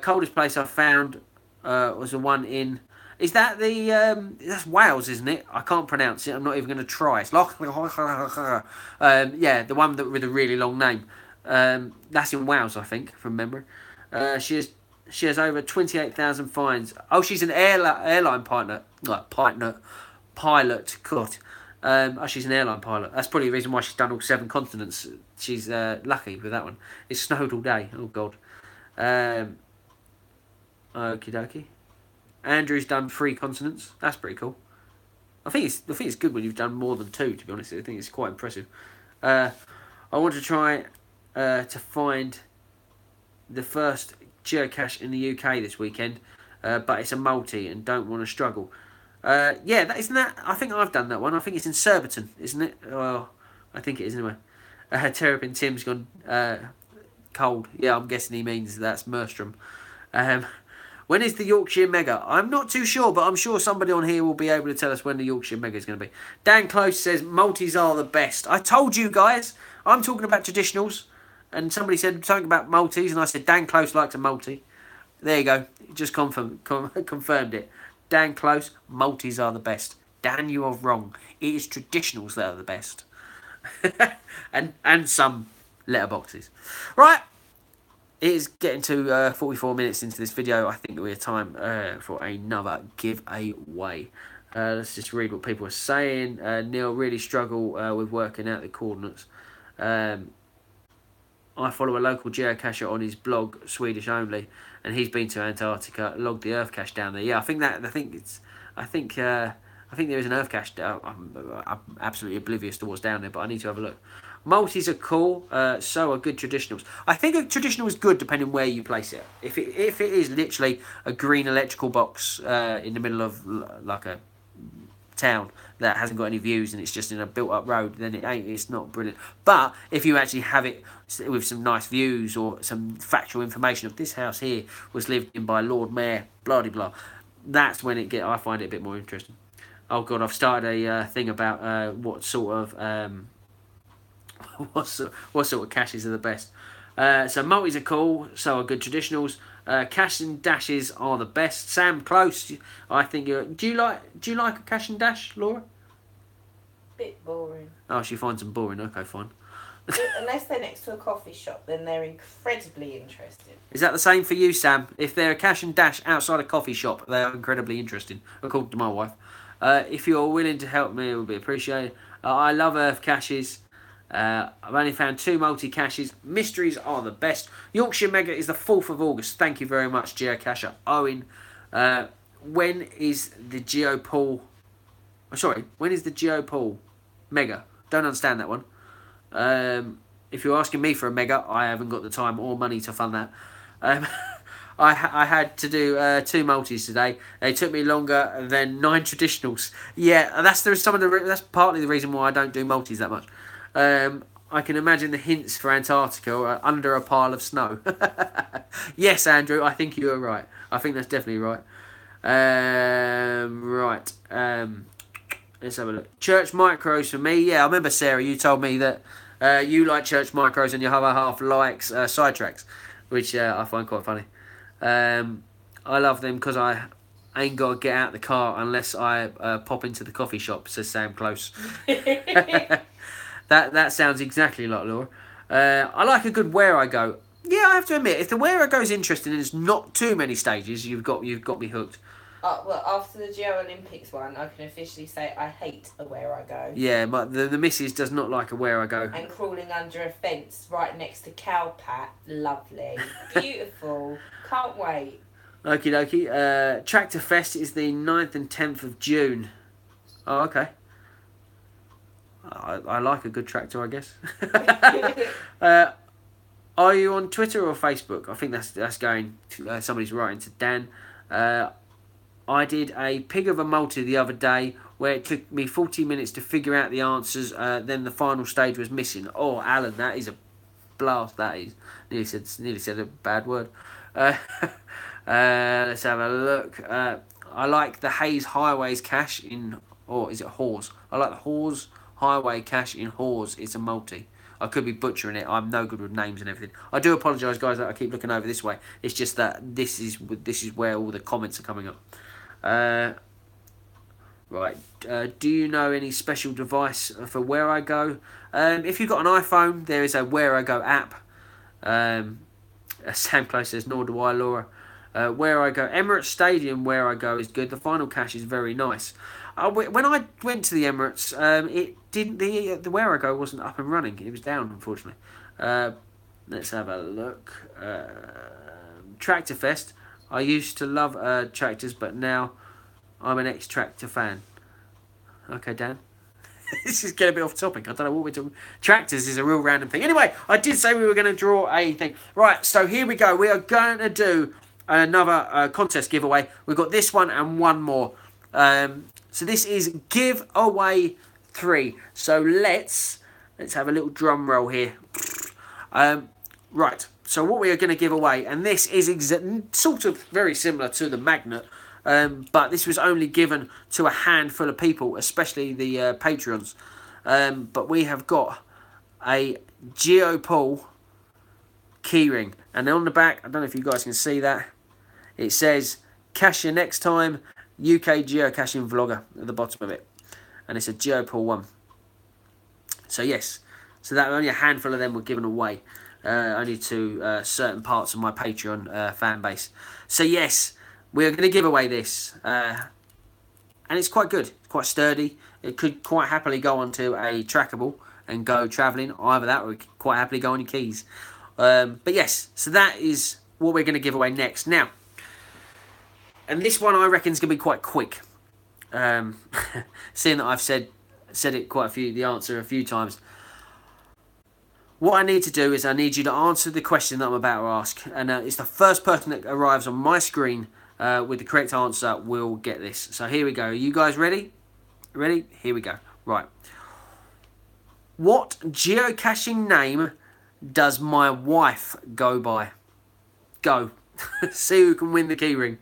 Coldest place I found was the one in... Is that that's Wales, isn't it? I can't pronounce it. I'm not even going to try. It's like... yeah, the one with a really long name. That's in Wales, I think, from memory. She has over 28,000 finds. Oh, she's an airline pilot. Pilot. God. Oh, she's an airline pilot. That's probably the reason why she's done all 7 continents. She's lucky with that one. It snowed all day. Oh, God. Okie dokie. Andrew's done 3 continents. That's pretty cool. I think it's good when you've done more than 2, to be honest. I think it's quite impressive. I want to try to find the first geocache in the UK this weekend, but it's a multi and don't want to struggle. Yeah, isn't that... I think I've done that one. I think it's in Surbiton, isn't it? Well, I think it is anyway. Terrapin Tim's gone cold. Yeah, I'm guessing he means that's Merstrom. When is the Yorkshire Mega? I'm not too sure, but I'm sure somebody on here will be able to tell us when the Yorkshire Mega is going to be. Dan Close says, multis are the best. I told you guys, I'm talking about traditionals. And somebody said something about multis, and I said, Dan Close likes a multi. There you go. Just confirmed it. Dan Close, multis are the best. Dan, you are wrong. It is traditionals that are the best. and some letterboxes. Right. It is getting to 44 minutes into this video. I think we're time for another giveaway. Let's just read what people are saying. Neil, really struggle with working out the coordinates. I follow a local geocacher on his blog, Swedish only, and he's been to Antarctica, logged the Earth cache down there. Yeah, I think there is an Earth cache. I'm absolutely oblivious to what's down there, but I need to have a look. Multis are cool, so are good traditionals. I think a traditional is good depending where you place it. If it is literally a green electrical box in the middle of like a town that hasn't got any views and it's just in a built-up road, then it's not brilliant. But if you actually have it with some nice views or some factual information of this house here was lived in by Lord Mayor, blah de blah, that's when I find it a bit more interesting. Oh god, I've started a thing about what sort of what sort of caches are the best. So multis are cool, so are good traditionals. Cash and dashes are the best. Sam, close. I think you're. Do you like a cash and dash, Laura? Bit boring. Oh, she finds them boring. Okay, fine. Unless they're next to a coffee shop, then they're incredibly interesting. Is that the same for you, Sam? If they're a cash and dash outside a coffee shop, they are incredibly interesting, according to my wife. If you're willing to help me, it would be appreciated. I love earth caches. I've only found 2 multi-caches. Mysteries are the best. Yorkshire Mega is the 4th of August. Thank you very much, geocacher Owen. When is the GeoPaul... when is the GeoPaul Mega? Don't understand that one. If you're asking me for a Mega, I haven't got the time or money to fund that. I had to do 2 multis today. They took me longer than 9 traditionals. Yeah, that's partly the reason why I don't do multis that much. I can imagine the hints for Antarctica are under a pile of snow. Yes, Andrew, I think you are right. I think that's definitely right. Let's have a look. Church micros for me. Yeah, I remember, Sarah, you told me that you like church micros and your other half likes sidetracks, which I find quite funny. I love them because I ain't got to get out the car unless I pop into the coffee shop, says Sam Close. That sounds exactly like Laura. I like a good where I go. Yeah, I have to admit, if the where I go is interesting and there's not too many stages, you've got me hooked. Well, after the Geo Olympics one, I can officially say I hate a where I go. Yeah, but the missus does not like a where I go. And crawling under a fence right next to Cowpat, lovely, beautiful, can't wait. Okie dokie. Tractor Fest is the 9th and 10th of June. Oh, okay. I like a good tractor, I guess. Are you on Twitter or Facebook? I think that's going. Somebody's writing to Dan. I did a pig of a multi the other day where it took me 40 minutes to figure out the answers. Then the final stage was missing. Oh, Alan, that is a blast. That is. Nearly said a bad word. Let's have a look. I like the Hayes Highways cache in, or is it Hawes? I like the Hawes Highway cache in Hawes. It's a multi. I could be butchering it. I'm no good with names and everything. I do apologise, guys, that I keep looking over this way. It's just that this is where all the comments are coming up. Right. Do you know any special device for Where I Go? If you've got an iPhone, there is a Where I Go app. Sam Close says, nor do I, Laura. Where I Go. Emirates Stadium Where I Go is good. The final cache is very nice. When I went to the Emirates, it didn't. The Where I Go wasn't up and running. It was down, unfortunately. Let's have a look. Tractor Fest. I used to love tractors, but now I'm an ex-tractor fan. Okay, Dan. This is getting a bit off topic. I don't know what we're talking. Tractors is a real random thing. Anyway, I did say we were going to draw a thing. Right, so here we go. We are going to do another contest giveaway. We've got this one and one more. So this is Giveaway 3. So let's have a little drum roll here. Right. So what we are going to give away, and this is sort of very similar to the magnet, but this was only given to a handful of people, especially the Patreons. But we have got a GeoPaul keyring, and on the back, I don't know if you guys can see that, it says "Cash you next time, UK geocaching vlogger" at the bottom of it, and it's a GeoPaul one. So yes, so that only a handful of them were given away. Only to certain parts of my Patreon fan base. So yes, we're going to give away this. And it's quite good. It's quite sturdy. It could quite happily go onto a trackable and go travelling. Either that or it could quite happily go on your keys. But yes, so that is what we're going to give away next. Now, and this one I reckon is going to be quite quick. Seeing that I've said it quite the answer a few times. what I need to do is I need you to answer the question that I'm about to ask. And it's the first person that arrives on my screen with the correct answer will get this. So here we go. Are you guys ready? Ready? Here we go. Right. What geocaching name does my wife go by? Go. See who can win the keyring.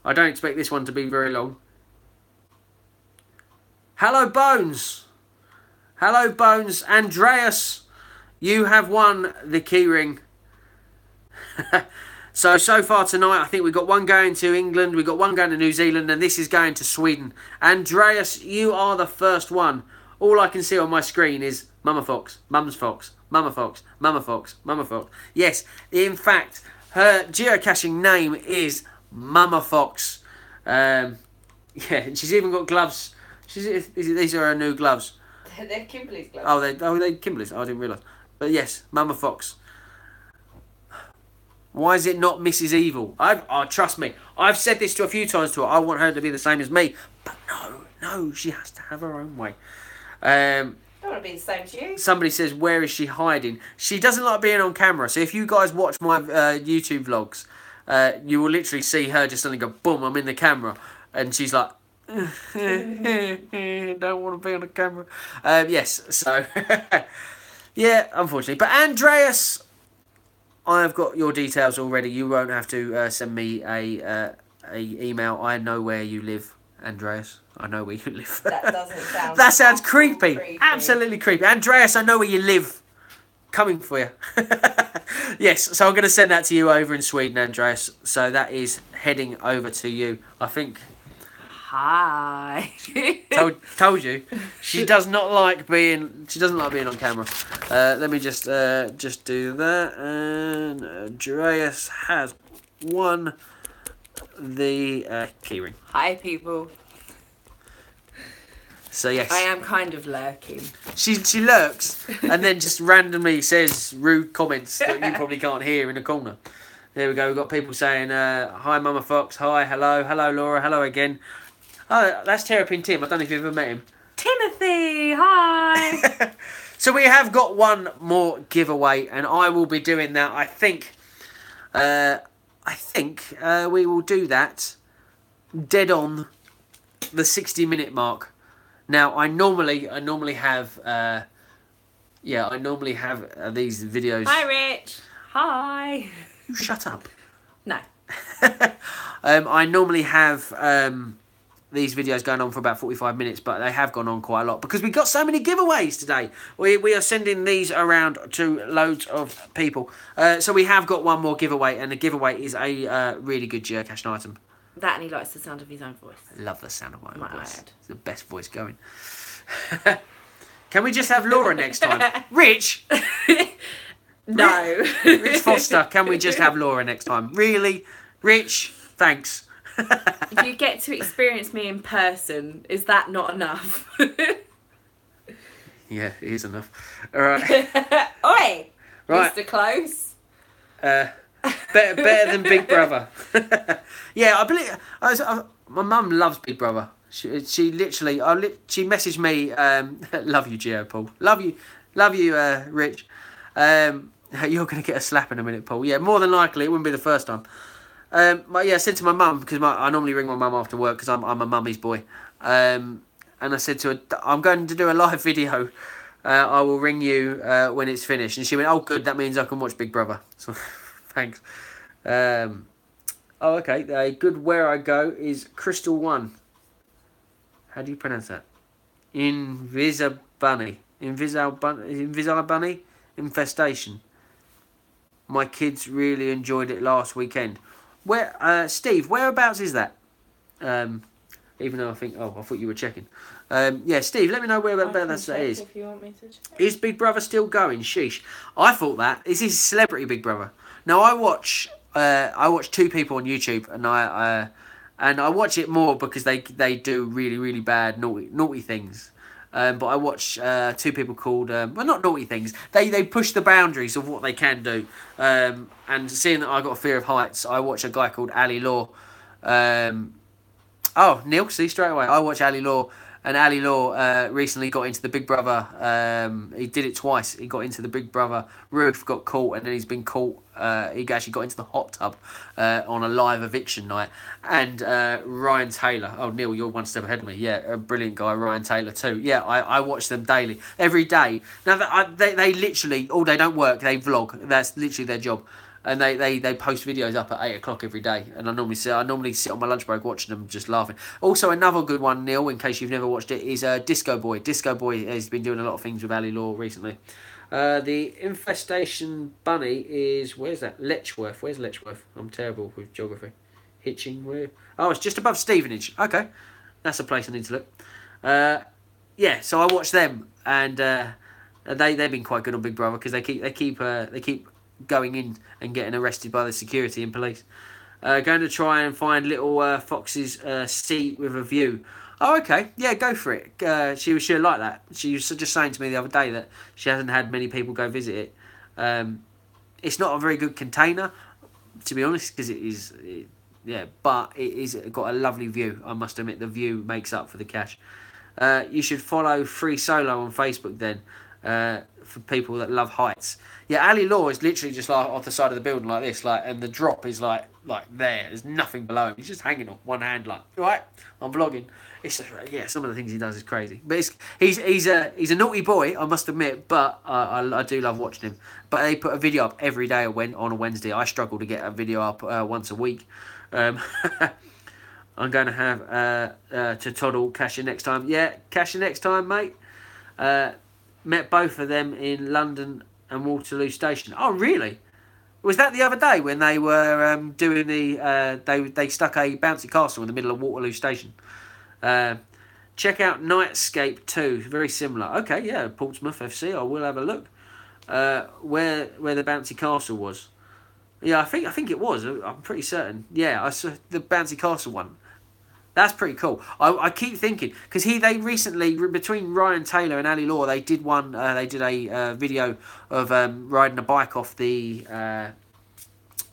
I don't expect this one to be very long. Hello, Bones. Hello, Bones. Andreas, you have won the keyring. So far tonight, I think we've got one going to England, we've got one going to New Zealand, and this is going to Sweden. Andreas, you are the first one. All I can see on my screen is Mama Fox, Mum's Fox, Mama Fox, Mama Fox, Mama Fox. Yes, in fact, her geocaching name is Mama Fox. Yeah, she's even got gloves. These are her new gloves. They're Kimberly's gloves. Oh, they're Kimberly's. I didn't realise. But yes, Mama Fox. Why is it not Mrs. Evil? Trust me, I've said this to a few times to her. I want her to be the same as me. But no, she has to have her own way. I don't want to be the same as you. Somebody says, where is she hiding? She doesn't like being on camera. So if you guys watch my YouTube vlogs, you will literally see her just suddenly go, boom, I'm in the camera. And she's like, don't want to be on the camera. Yes, so, yeah, unfortunately. But Andreas, I've got your details already. You won't have to send me a email. I know where you live, Andreas. I know where you live. That doesn't sound... That sounds creepy. Absolutely creepy. Andreas, I know where you live. Coming for you. Yes, so I'm going to send that to you over in Sweden, Andreas. So that is heading over to you. I think... Hi. Told you. She doesn't like being on camera. Let me just do that. And Andreas has won the keyring. Hi, people. So yes, I am kind of lurking. She lurks and then just randomly says rude comments that you probably can't hear in a corner. There we go. We've got people saying hi, Mama Fox. Hi, hello, Laura. Hello again. Oh, that's Terrapin Tim. I don't know if you've ever met him. Timothy, hi. So we have got one more giveaway, and I will be doing that. I think we will do that dead on the 60-minute mark. Now, I normally have these videos. Hi, Rich. Hi. You shut up. No. I normally have these videos going on for about 45 minutes, but they have gone on quite a lot because we've got so many giveaways today. We are sending these around to loads of people. So we have got one more giveaway, and the giveaway is a really good geocaching item. That, and he likes the sound of his own voice. I love the sound of my own voice. Add. It's the best voice going. Can we just have Laura next time? Rich? No. Rich Foster, can we just have Laura next time? Really? Rich? Thanks. If you get to experience me in person, is that not enough? Yeah, it is enough. All right. Oi! Right. Mr. Close. Better than Big Brother. Yeah, I believe. My mum loves Big Brother. She literally. She messaged me. Love you, GeoPaul. Love you, Rich. You're gonna get a slap in a minute, Paul. Yeah, more than likely it wouldn't be the first time. But yeah, I said to my mum, because I normally ring my mum after work because I'm a mummy's boy. And I said to her, I'm going to do a live video. I will ring you when it's finished. And she went, oh, good. That means I can watch Big Brother. So, thanks. Oh, okay. Good where I go is Crystal 1. How do you pronounce that? Invisibunny. Invisibunny? Infestation. My kids really enjoyed it last weekend. Steve, whereabouts is that? Even though I thought you were checking. Yeah, Steve, let me know whereabouts that is. If you want me to check. Is Big Brother still going? Sheesh. I thought that. This is Celebrity Big Brother. Now, I watch two people on YouTube, and I watch it more because they do really, really bad, naughty things. But I watch two people called, well, not naughty things. They push the boundaries of what they can do. And seeing that I got a fear of heights, I watch a guy called Ali Law. Neil, see straight away. I watch Ali Law, And Ali Law recently got into the Big Brother. He did it twice. He got into the Big Brother roof, got caught, and then he's been caught. He actually got into the hot tub on a live eviction night. And Ryan Taylor. Oh, Neil, you're one step ahead of me. Yeah, a brilliant guy, Ryan Taylor too. Yeah, I watch them daily, every day. Now they literally, they don't work. They vlog. That's literally their job. And they post videos up at 8 o'clock every day, and I normally sit on my lunch break watching them, just laughing. Also, another good one, Neil, in case you've never watched it, is Disco Boy. Disco Boy has been doing a lot of things with Ali Law recently. The infestation bunny is, where's that? Letchworth. Where's Letchworth? I'm terrible with geography. Hitching, where? Oh, it's just above Stevenage. Okay, that's a place I need to look. Yeah, so I watch them, and they've been quite good on Big Brother because they keep going in and getting arrested by the security and police. Going to try and find little Fox's seat with a view. Oh, okay. Yeah, go for it. She'll like that. She was just saying to me the other day that she hasn't had many people go visit it. It's not a very good container, to be honest, because it is... but it is got a lovely view. I must admit, the view makes up for the cash. You should follow Free Solo on Facebook then, for people that love heights. Yeah, Ali Law is literally just like off the side of the building like this, and the drop is like there. There's nothing below him. He's just hanging on one hand, right. I'm vlogging. It's some of the things he does is crazy. But he's a naughty boy, I must admit. But I do love watching him. But they put a video up every day on a Wednesday. I struggle to get a video up once a week. I'm going to have to toddle Casher next time. Yeah, Casher next time, mate. Met both of them in London and Waterloo Station. Oh, really? Was that the other day when they were doing the... they stuck a bouncy castle in the middle of Waterloo Station? Check out Nightscape 2. Very similar. Okay, yeah, Portsmouth FC. I will have a look. Where the bouncy castle was. Yeah, I think it was. I'm pretty certain. Yeah, I saw the bouncy castle one. That's pretty cool. I keep thinking because they recently, between Ryan Taylor and Ali Law, they did one. They did a video of riding a bike off the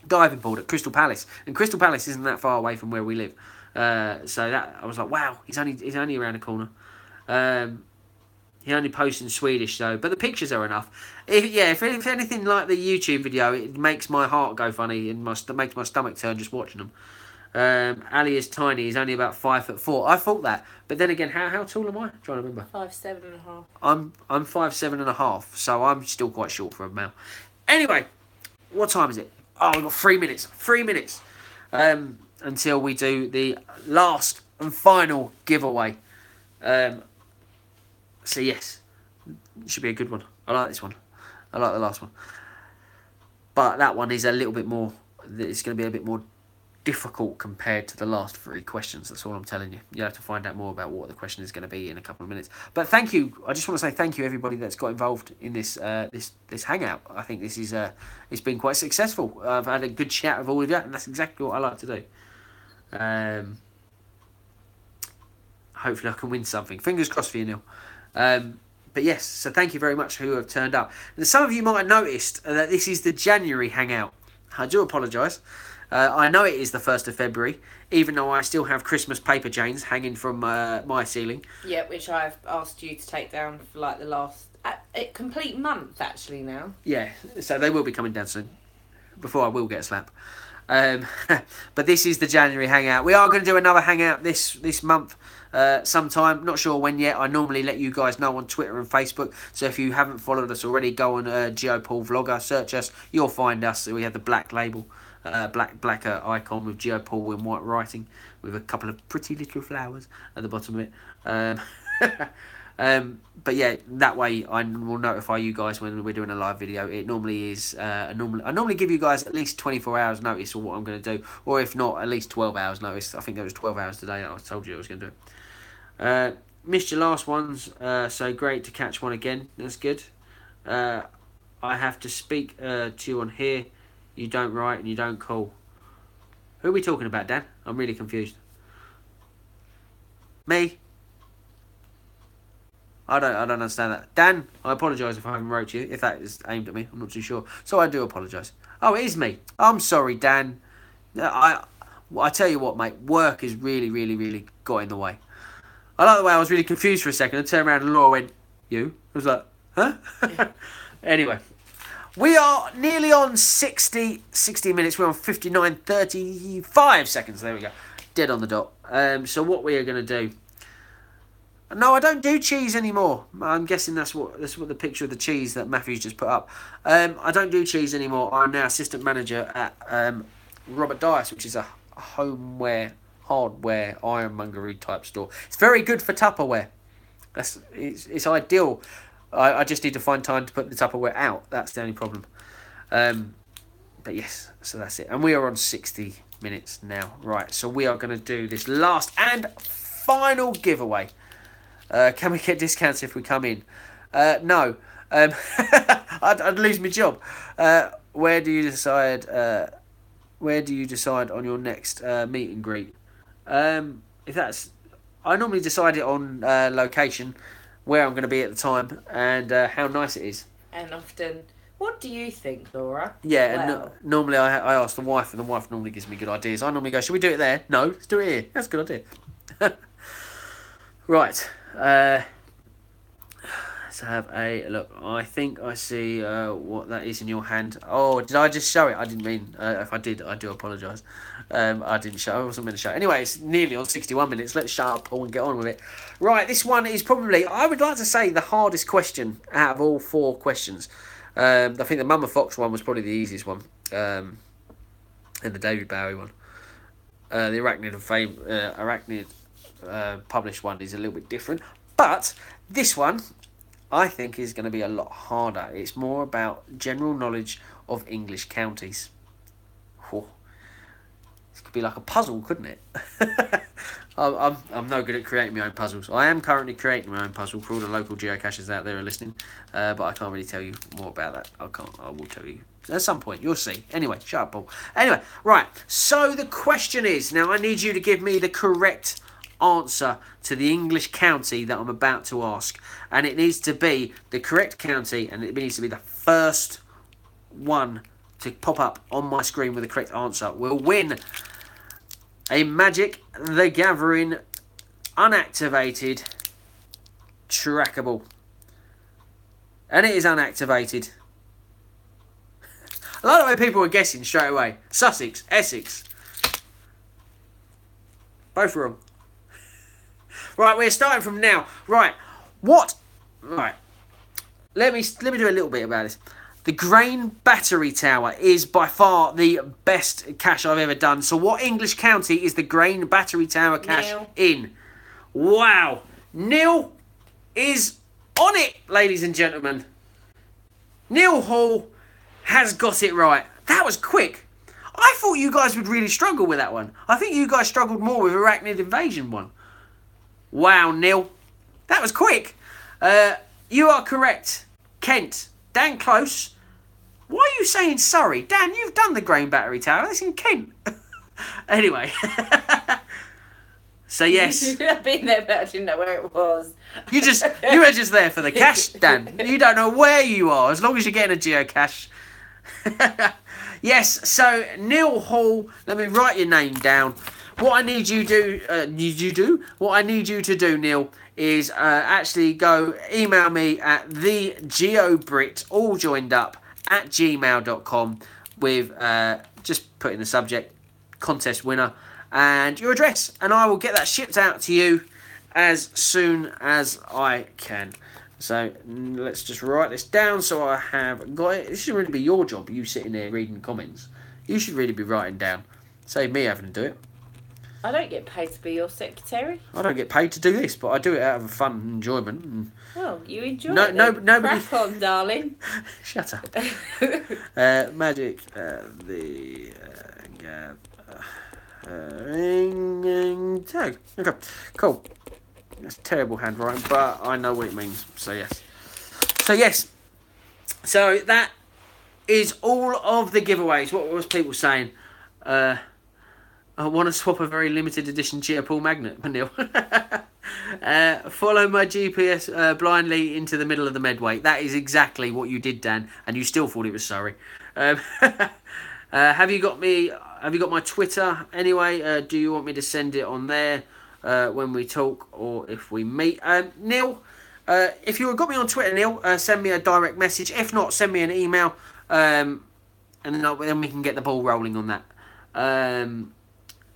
diving board at Crystal Palace, and Crystal Palace isn't that far away from where we live. So that I was like, wow, he's only around the corner. He only posts in Swedish though, but the pictures are enough. If anything like the YouTube video, it makes my heart go funny and makes my stomach turn just watching them. Ali is tiny. He's only about 5'4". I thought that, but then again, how tall am I? I'm trying to remember. 5'7.5". I'm 5'7.5", so I'm still quite short for a male. Anyway, what time is it? Oh, we've got 3 minutes. 3 minutes until we do the last and final giveaway. So yes, it should be a good one. I like this one. I like the last one, but that one is a little bit more. It's going to be a bit more difficult compared to the last 3 questions. That's all I'm telling you. You have to find out more about what the question is going to be in a couple of minutes. But thank you. I just want to say thank you everybody that's got involved in this this hangout. I think this is it's been quite successful. I've had a good chat with all of you, and that's exactly what I like to do. Hopefully I can win something. Fingers crossed for you, Neil. But yes, so thank you very much who have turned up. And some of you might have noticed that this is the January hangout. I do apologise. I know it is the 1st of February, even though I still have Christmas paper chains hanging from my ceiling. Yeah, which I've asked you to take down for like the last complete month actually now. Yeah, so they will be coming down soon, before I will get a slap. But this is the January hangout. We are going to do another hangout this month sometime. Not sure when yet. I normally let you guys know on Twitter and Facebook. So if you haven't followed us already, go on GeoPaul Vlogger, search us. You'll find us. We have the black label. Black icon with GeoPaul in white writing with a couple of pretty little flowers at the bottom of it. But yeah, that way I will notify you guys when we're doing a live video. It normally is I normally give you guys at least 24 hours notice of what I'm going to do, or if not, at least 12 hours notice. I think there was 12 hours today. I told you I was going to do it. Missed your last ones, so great to catch one again. That's good. I have to speak to you on here. You don't write and you don't call. Who are we talking about, Dan? I'm really confused. Me? I don't understand that. Dan, I apologise if I haven't wrote you, if that is aimed at me. I'm not too sure. So I do apologise. Oh, it is me. I'm sorry, Dan. I tell you what, mate. Work has really got in the way. I like the way I was really confused for a second. I turned around and Laura went, "You?" I was like, "Huh?" Anyway, we are nearly on 60 minutes. We're on 59:35 seconds. There we go. Dead on the dot. So what we are going to do... No, I don't do cheese anymore. I'm guessing that's what the picture of the cheese that Matthew's just put up. I don't do cheese anymore. I'm now assistant manager at Robert Dice, which is a homeware, hardware, ironmongery type store. It's very good for Tupperware. It's ideal. I just need to find time to put the Tupperware out. That's the only problem. But yes, so that's it. And we are on 60 minutes now. Right, so we are going to do this last and final giveaway. Can we get discounts if we come in? No. I'd lose my job. Where do you decide on your next meet and greet? I normally decide it on location, where I'm going to be at the time, and how nice it is. And often, what do you think, Laura? Yeah, well, and normally I ask the wife, and the wife normally gives me good ideas. I normally go, "Should we do it there?" "No, let's do it here." That's a good idea. Right. Let's have a look. I think I see what that is in your hand. Oh, did I just show it? I didn't mean. If I did, I do apologise. I didn't show. I wasn't meant to show. Anyway, it's nearly on 61 minutes. Let's shut up, Paul, and get on with it. Right, this one is probably, I would like to say, the hardest question out of all 4 questions. I think the Mama Fox one was probably the easiest one, and the David Bowie one. The Arachnid published one is a little bit different, but this one I think is going to be a lot harder. It's more about general knowledge of English counties. Oh, this could be like a puzzle, couldn't it? I'm no good at creating my own puzzles. I am currently creating my own puzzle for all the local geocachers out there who are listening, but I can't really tell you more about that. I will tell you at some point. You'll see. Anyway, shut up, Paul. Anyway, right. So the question is, now I need you to give me the correct answer to the English county that I'm about to ask, and it needs to be the correct county, and it needs to be the first one to pop up on my screen with the correct answer will win a Magic the Gathering unactivated trackable, and it is unactivated. A lot of way people are guessing straight away. Sussex, Essex, both wrong. Right, we're starting from now. Right, what? Right, let me do a little bit about this. The Grain Battery Tower is by far the best cache I've ever done. So what English county is the Grain Battery Tower cache in? Wow, Neil is on it, ladies and gentlemen. Neil Hall has got it right. That was quick. I thought you guys would really struggle with that one. I think you guys struggled more with Arachnid Invasion one. Wow, Neil. That was quick. You are correct. Kent. Dan Close. Why are you saying Surrey? Dan, you've done the Grain Battery Tower. That's in Kent. Anyway. So, yes. I've been there, but I didn't know where it was. You were just there for the cash, Dan. You don't know where you are, as long as you're getting a geocache. Yes, so Neil Hall, let me write your name down. What I need you to do, Neil, is actually go email me at Thegeobrit, all joined up, at gmail.com with just put in the subject, contest winner, and your address, and I will get that shipped out to you as soon as I can. So let's just write this down so I have got it. This should really be your job, you sitting there reading comments. You should really be writing down. Save me having to do it. I don't get paid to be your secretary. I don't get paid to do this, but I do it out of fun and enjoyment. Well, you enjoy it. Nobody. Crack on, darling. Shut up. Magic the tag. Okay, cool. That's terrible handwriting, but I know what it means. So yes. So that is all of the giveaways. What was people saying? I want to swap a very limited edition GeoPaul magnet, Neil. Follow my GPS blindly into the middle of the Medway. That is exactly what you did, Dan, and you still thought it was sorry. Have you got me? Have you got my Twitter? Anyway, do you want me to send it on there? when we talk or if we meet. Neil, if you've got me on Twitter, Neil, send me a direct message. If not, send me an email, and then we can get the ball rolling on that.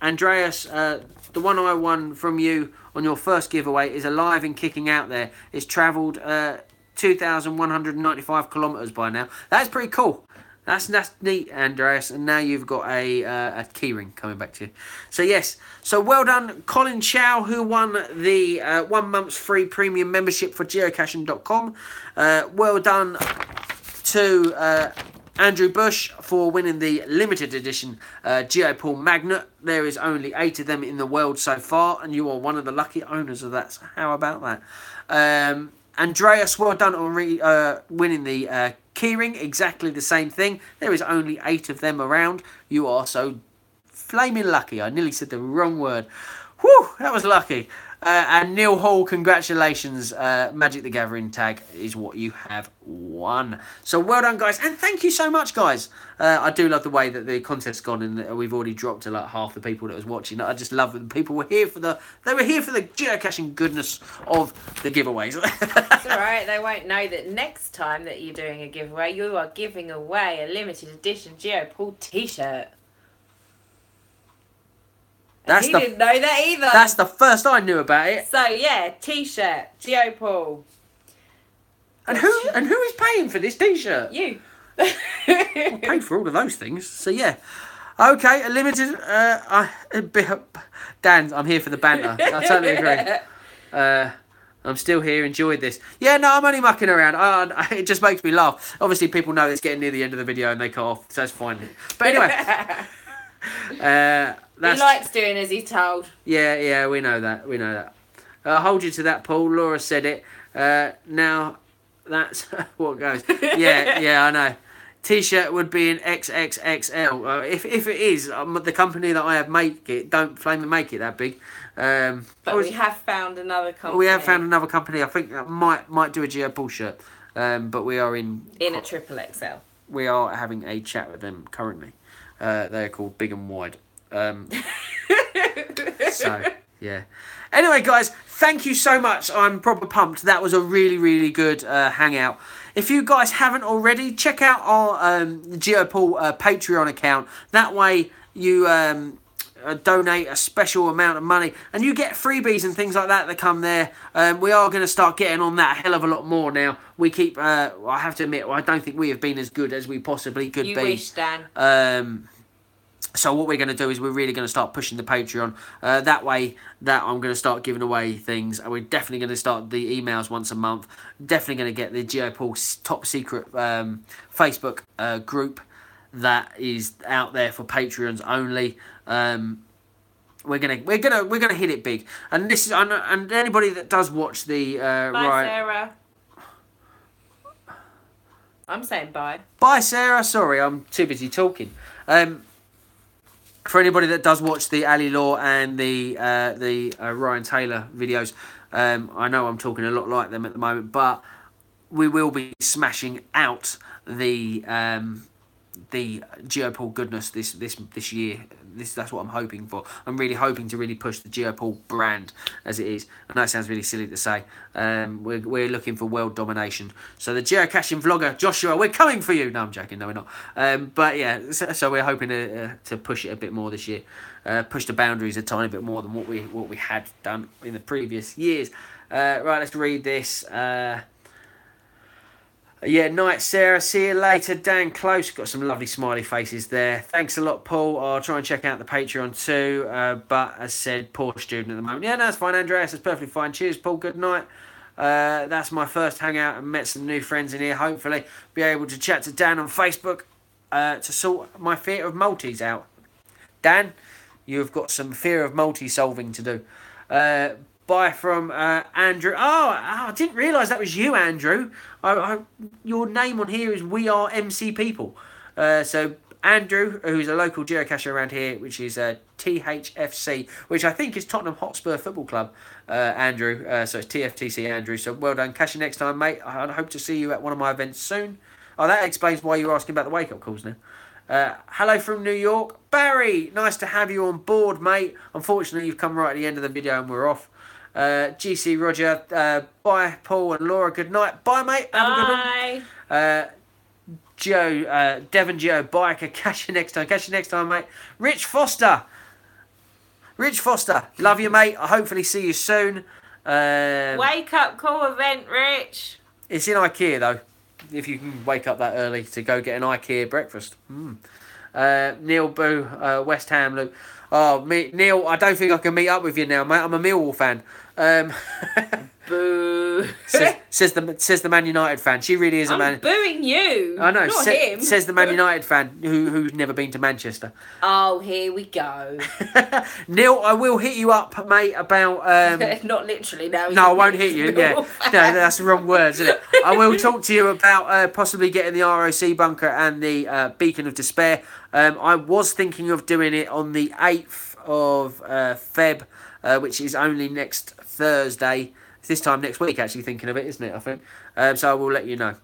Andreas, the one I won from you on your first giveaway is alive and kicking out there. It's travelled 2,195 kilometres by now. That's pretty cool. That's neat, Andreas. And now you've got a keyring coming back to you. So yes, so well done, Colin Chow, who won the 1 month's free premium membership for geocaching.com. Well done to Andrew Bush for winning the limited edition GeoPaul Magnet. There is only 8 of them in the world so far, and you are one of the lucky owners of that. So how about that? Andreas, well done on winning the keyring. Exactly the same thing. There is only 8 of them around. You are so flaming lucky. I nearly said the wrong word. Whew, that was lucky. And Neil Hall, congratulations. Magic the Gathering tag is what you have won. So well done, guys. And thank you so much, guys. I do love the way that the contest's gone, and we've already dropped to like half the people that was watching. I just love that the people were here for the geocaching goodness of the giveaways. It's alright, they won't know that next time that you're doing a giveaway, you are giving away a limited edition GeoPaul t-shirt. He didn't know that either. That's the first I knew about it. So yeah, t-shirt, GeoPaul. And who is paying for this t-shirt? You. I paid for all of those things. So yeah. Okay, a limited Dan, I'm here for the banter. I totally agree. I'm still here, enjoyed this. Yeah, no, I'm only mucking around. It just makes me laugh. Obviously people know it's getting near the end of the video and they cut off, so it's fine. But anyway. He likes doing as he's told. Yeah, we know that. Hold you to that, Paul. Laura said it. Now, that's what goes. Yeah, I know. T-shirt would be an XXXL. If it is, the company that I have make it, don't flame and make it that big. But we have found another company. We have found another company. I think that might do a GeoPaul shirt. But we are in a triple XL. We are having a chat with them currently. They're called Big and Wide. So yeah. Anyway, guys, thank you so much. I'm proper pumped. That was a really, really good hangout. If you guys haven't already, check out our GeoPaul Patreon account. That way you donate a special amount of money and you get freebies and things like that come there. We are going to start getting on that a hell of a lot more now. We keep, I have to admit, I don't think we have been as good as we possibly could be. You wish, Dan. So what we're going to do is we're really going to start pushing the Patreon. That way that I'm going to start giving away things. And we're definitely going to start the emails once a month. Definitely going to get the GeoPaul top secret Facebook group that is out there for Patreons only. We're gonna hit it big. And this is and anybody that does watch the Bye, Sarah. I'm saying bye. Bye, Sarah. Sorry, I'm too busy talking. For anybody that does watch the Ali Law and the Ryan Taylor videos, I know I'm talking a lot like them at the moment, but we will be smashing out the GeoPaul goodness this year. That's what I'm hoping for. I'm really hoping to really push the GeoPaul brand as it is. I know it sounds really silly to say. We're looking for world domination. So the geocaching vlogger Joshua, we're coming for you. No, I'm joking. No, we're not. But yeah, so we're hoping to push it a bit more this year. Push the boundaries a tiny bit more than what we had done in the previous years. Right, let's read this. Yeah, night, Sarah. See you later. Dan Close. Got some lovely smiley faces there. Thanks a lot, Paul. I'll try and check out the Patreon too. But as said, poor student at the moment. Yeah, no, that's fine, Andreas. That's perfectly fine. Cheers, Paul. Good night. That's my first hangout and met some new friends in here. Hopefully, be able to chat to Dan on Facebook to sort my fear of multis out. Dan, you've got some fear of multi-solving to do. Bye from Andrew. Oh, I didn't realise that was you, Andrew. Your name on here is We Are MC People. So Andrew, who's a local geocacher around here, which is THFC, which I think is Tottenham Hotspur Football Club. Andrew, so it's TFTC Andrew. So well done, caching next time, mate. I hope to see you at one of my events soon. Oh, that explains why you were asking about the wake-up calls now. Hello from New York. Barry, nice to have you on board, mate. Unfortunately, you've come right at the end of the video and we're off. GC Roger, bye, Paul and Laura. Good night. Bye, mate. Have a good one. Joe, Devon Joe, biker. Catch you next time. Catch you next time, mate. Rich Foster. Love you, mate. I'll hopefully see you soon. Wake up call event, Rich. It's in IKEA, though. If you can wake up that early to go get an IKEA breakfast. Neil Boo, West Ham, Luke. Oh, Neil, I don't think I can meet up with you now, mate. I'm a Millwall fan. Boo. says the Man United fan. She really is a man. I'm booing you. I know. Not him. Says the Man United fan who's never been to Manchester. Oh, here we go. Neil, I will hit you up, mate, about... Not literally, no. No, I won't hit you. Yeah, no, that's the wrong words, isn't it? I will talk to you about possibly getting the ROC bunker and the Beacon of Despair. I was thinking of doing it on the 8th of Feb, which is only next Thursday. It's this time next week, actually, thinking of it, isn't it, I think? So I will let you know.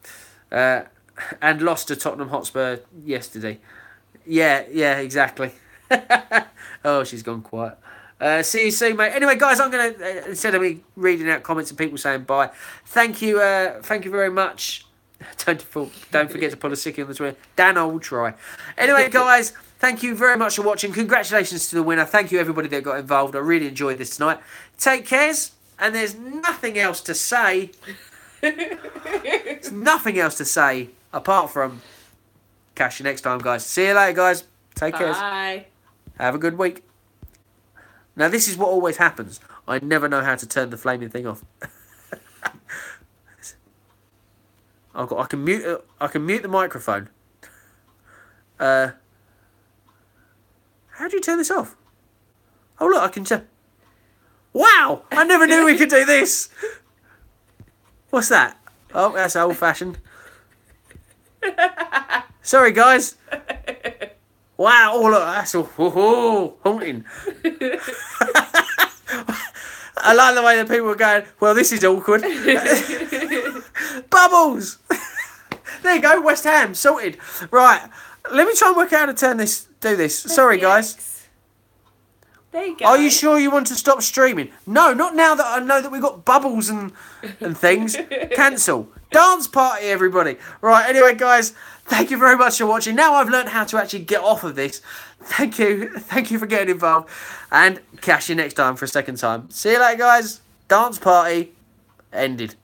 And lost to Tottenham Hotspur yesterday. Yeah, exactly. Oh, she's gone quiet. See you soon, mate. Anyway, guys, I'm going to, instead of me reading out comments and people saying bye, thank you very much. Don't forget to pull a sickie on the Twitter. Dan, I will try. Anyway, guys, thank you very much for watching. Congratulations to the winner. Thank you, everybody that got involved. I really enjoyed this tonight. Take cares, and there's nothing else to say. There's nothing else to say apart from catch you next time, guys. See you later, guys. Take care. Bye. Have a good week. Now, this is what always happens. I never know how to turn the flaming thing off. I can mute the microphone. How do you turn this off? Oh, look, I can turn... Wow! I never knew we could do this. What's that? Oh, that's old-fashioned. Sorry, guys. Wow! Oh, look, that's all haunting. I like the way that people are going, well, this is awkward. Bubbles! There you go, West Ham, sorted. Right, let me try and work out how to do this. Sorry, guys. There you go. Are you sure you want to stop streaming? No, not now that I know that we've got bubbles and things. Cancel. Dance party, everybody. Right, anyway, guys, thank you very much for watching. Now I've learned how to actually get off of this. Thank you for getting involved. And catch you next time for a second time. See you later, guys. Dance party ended.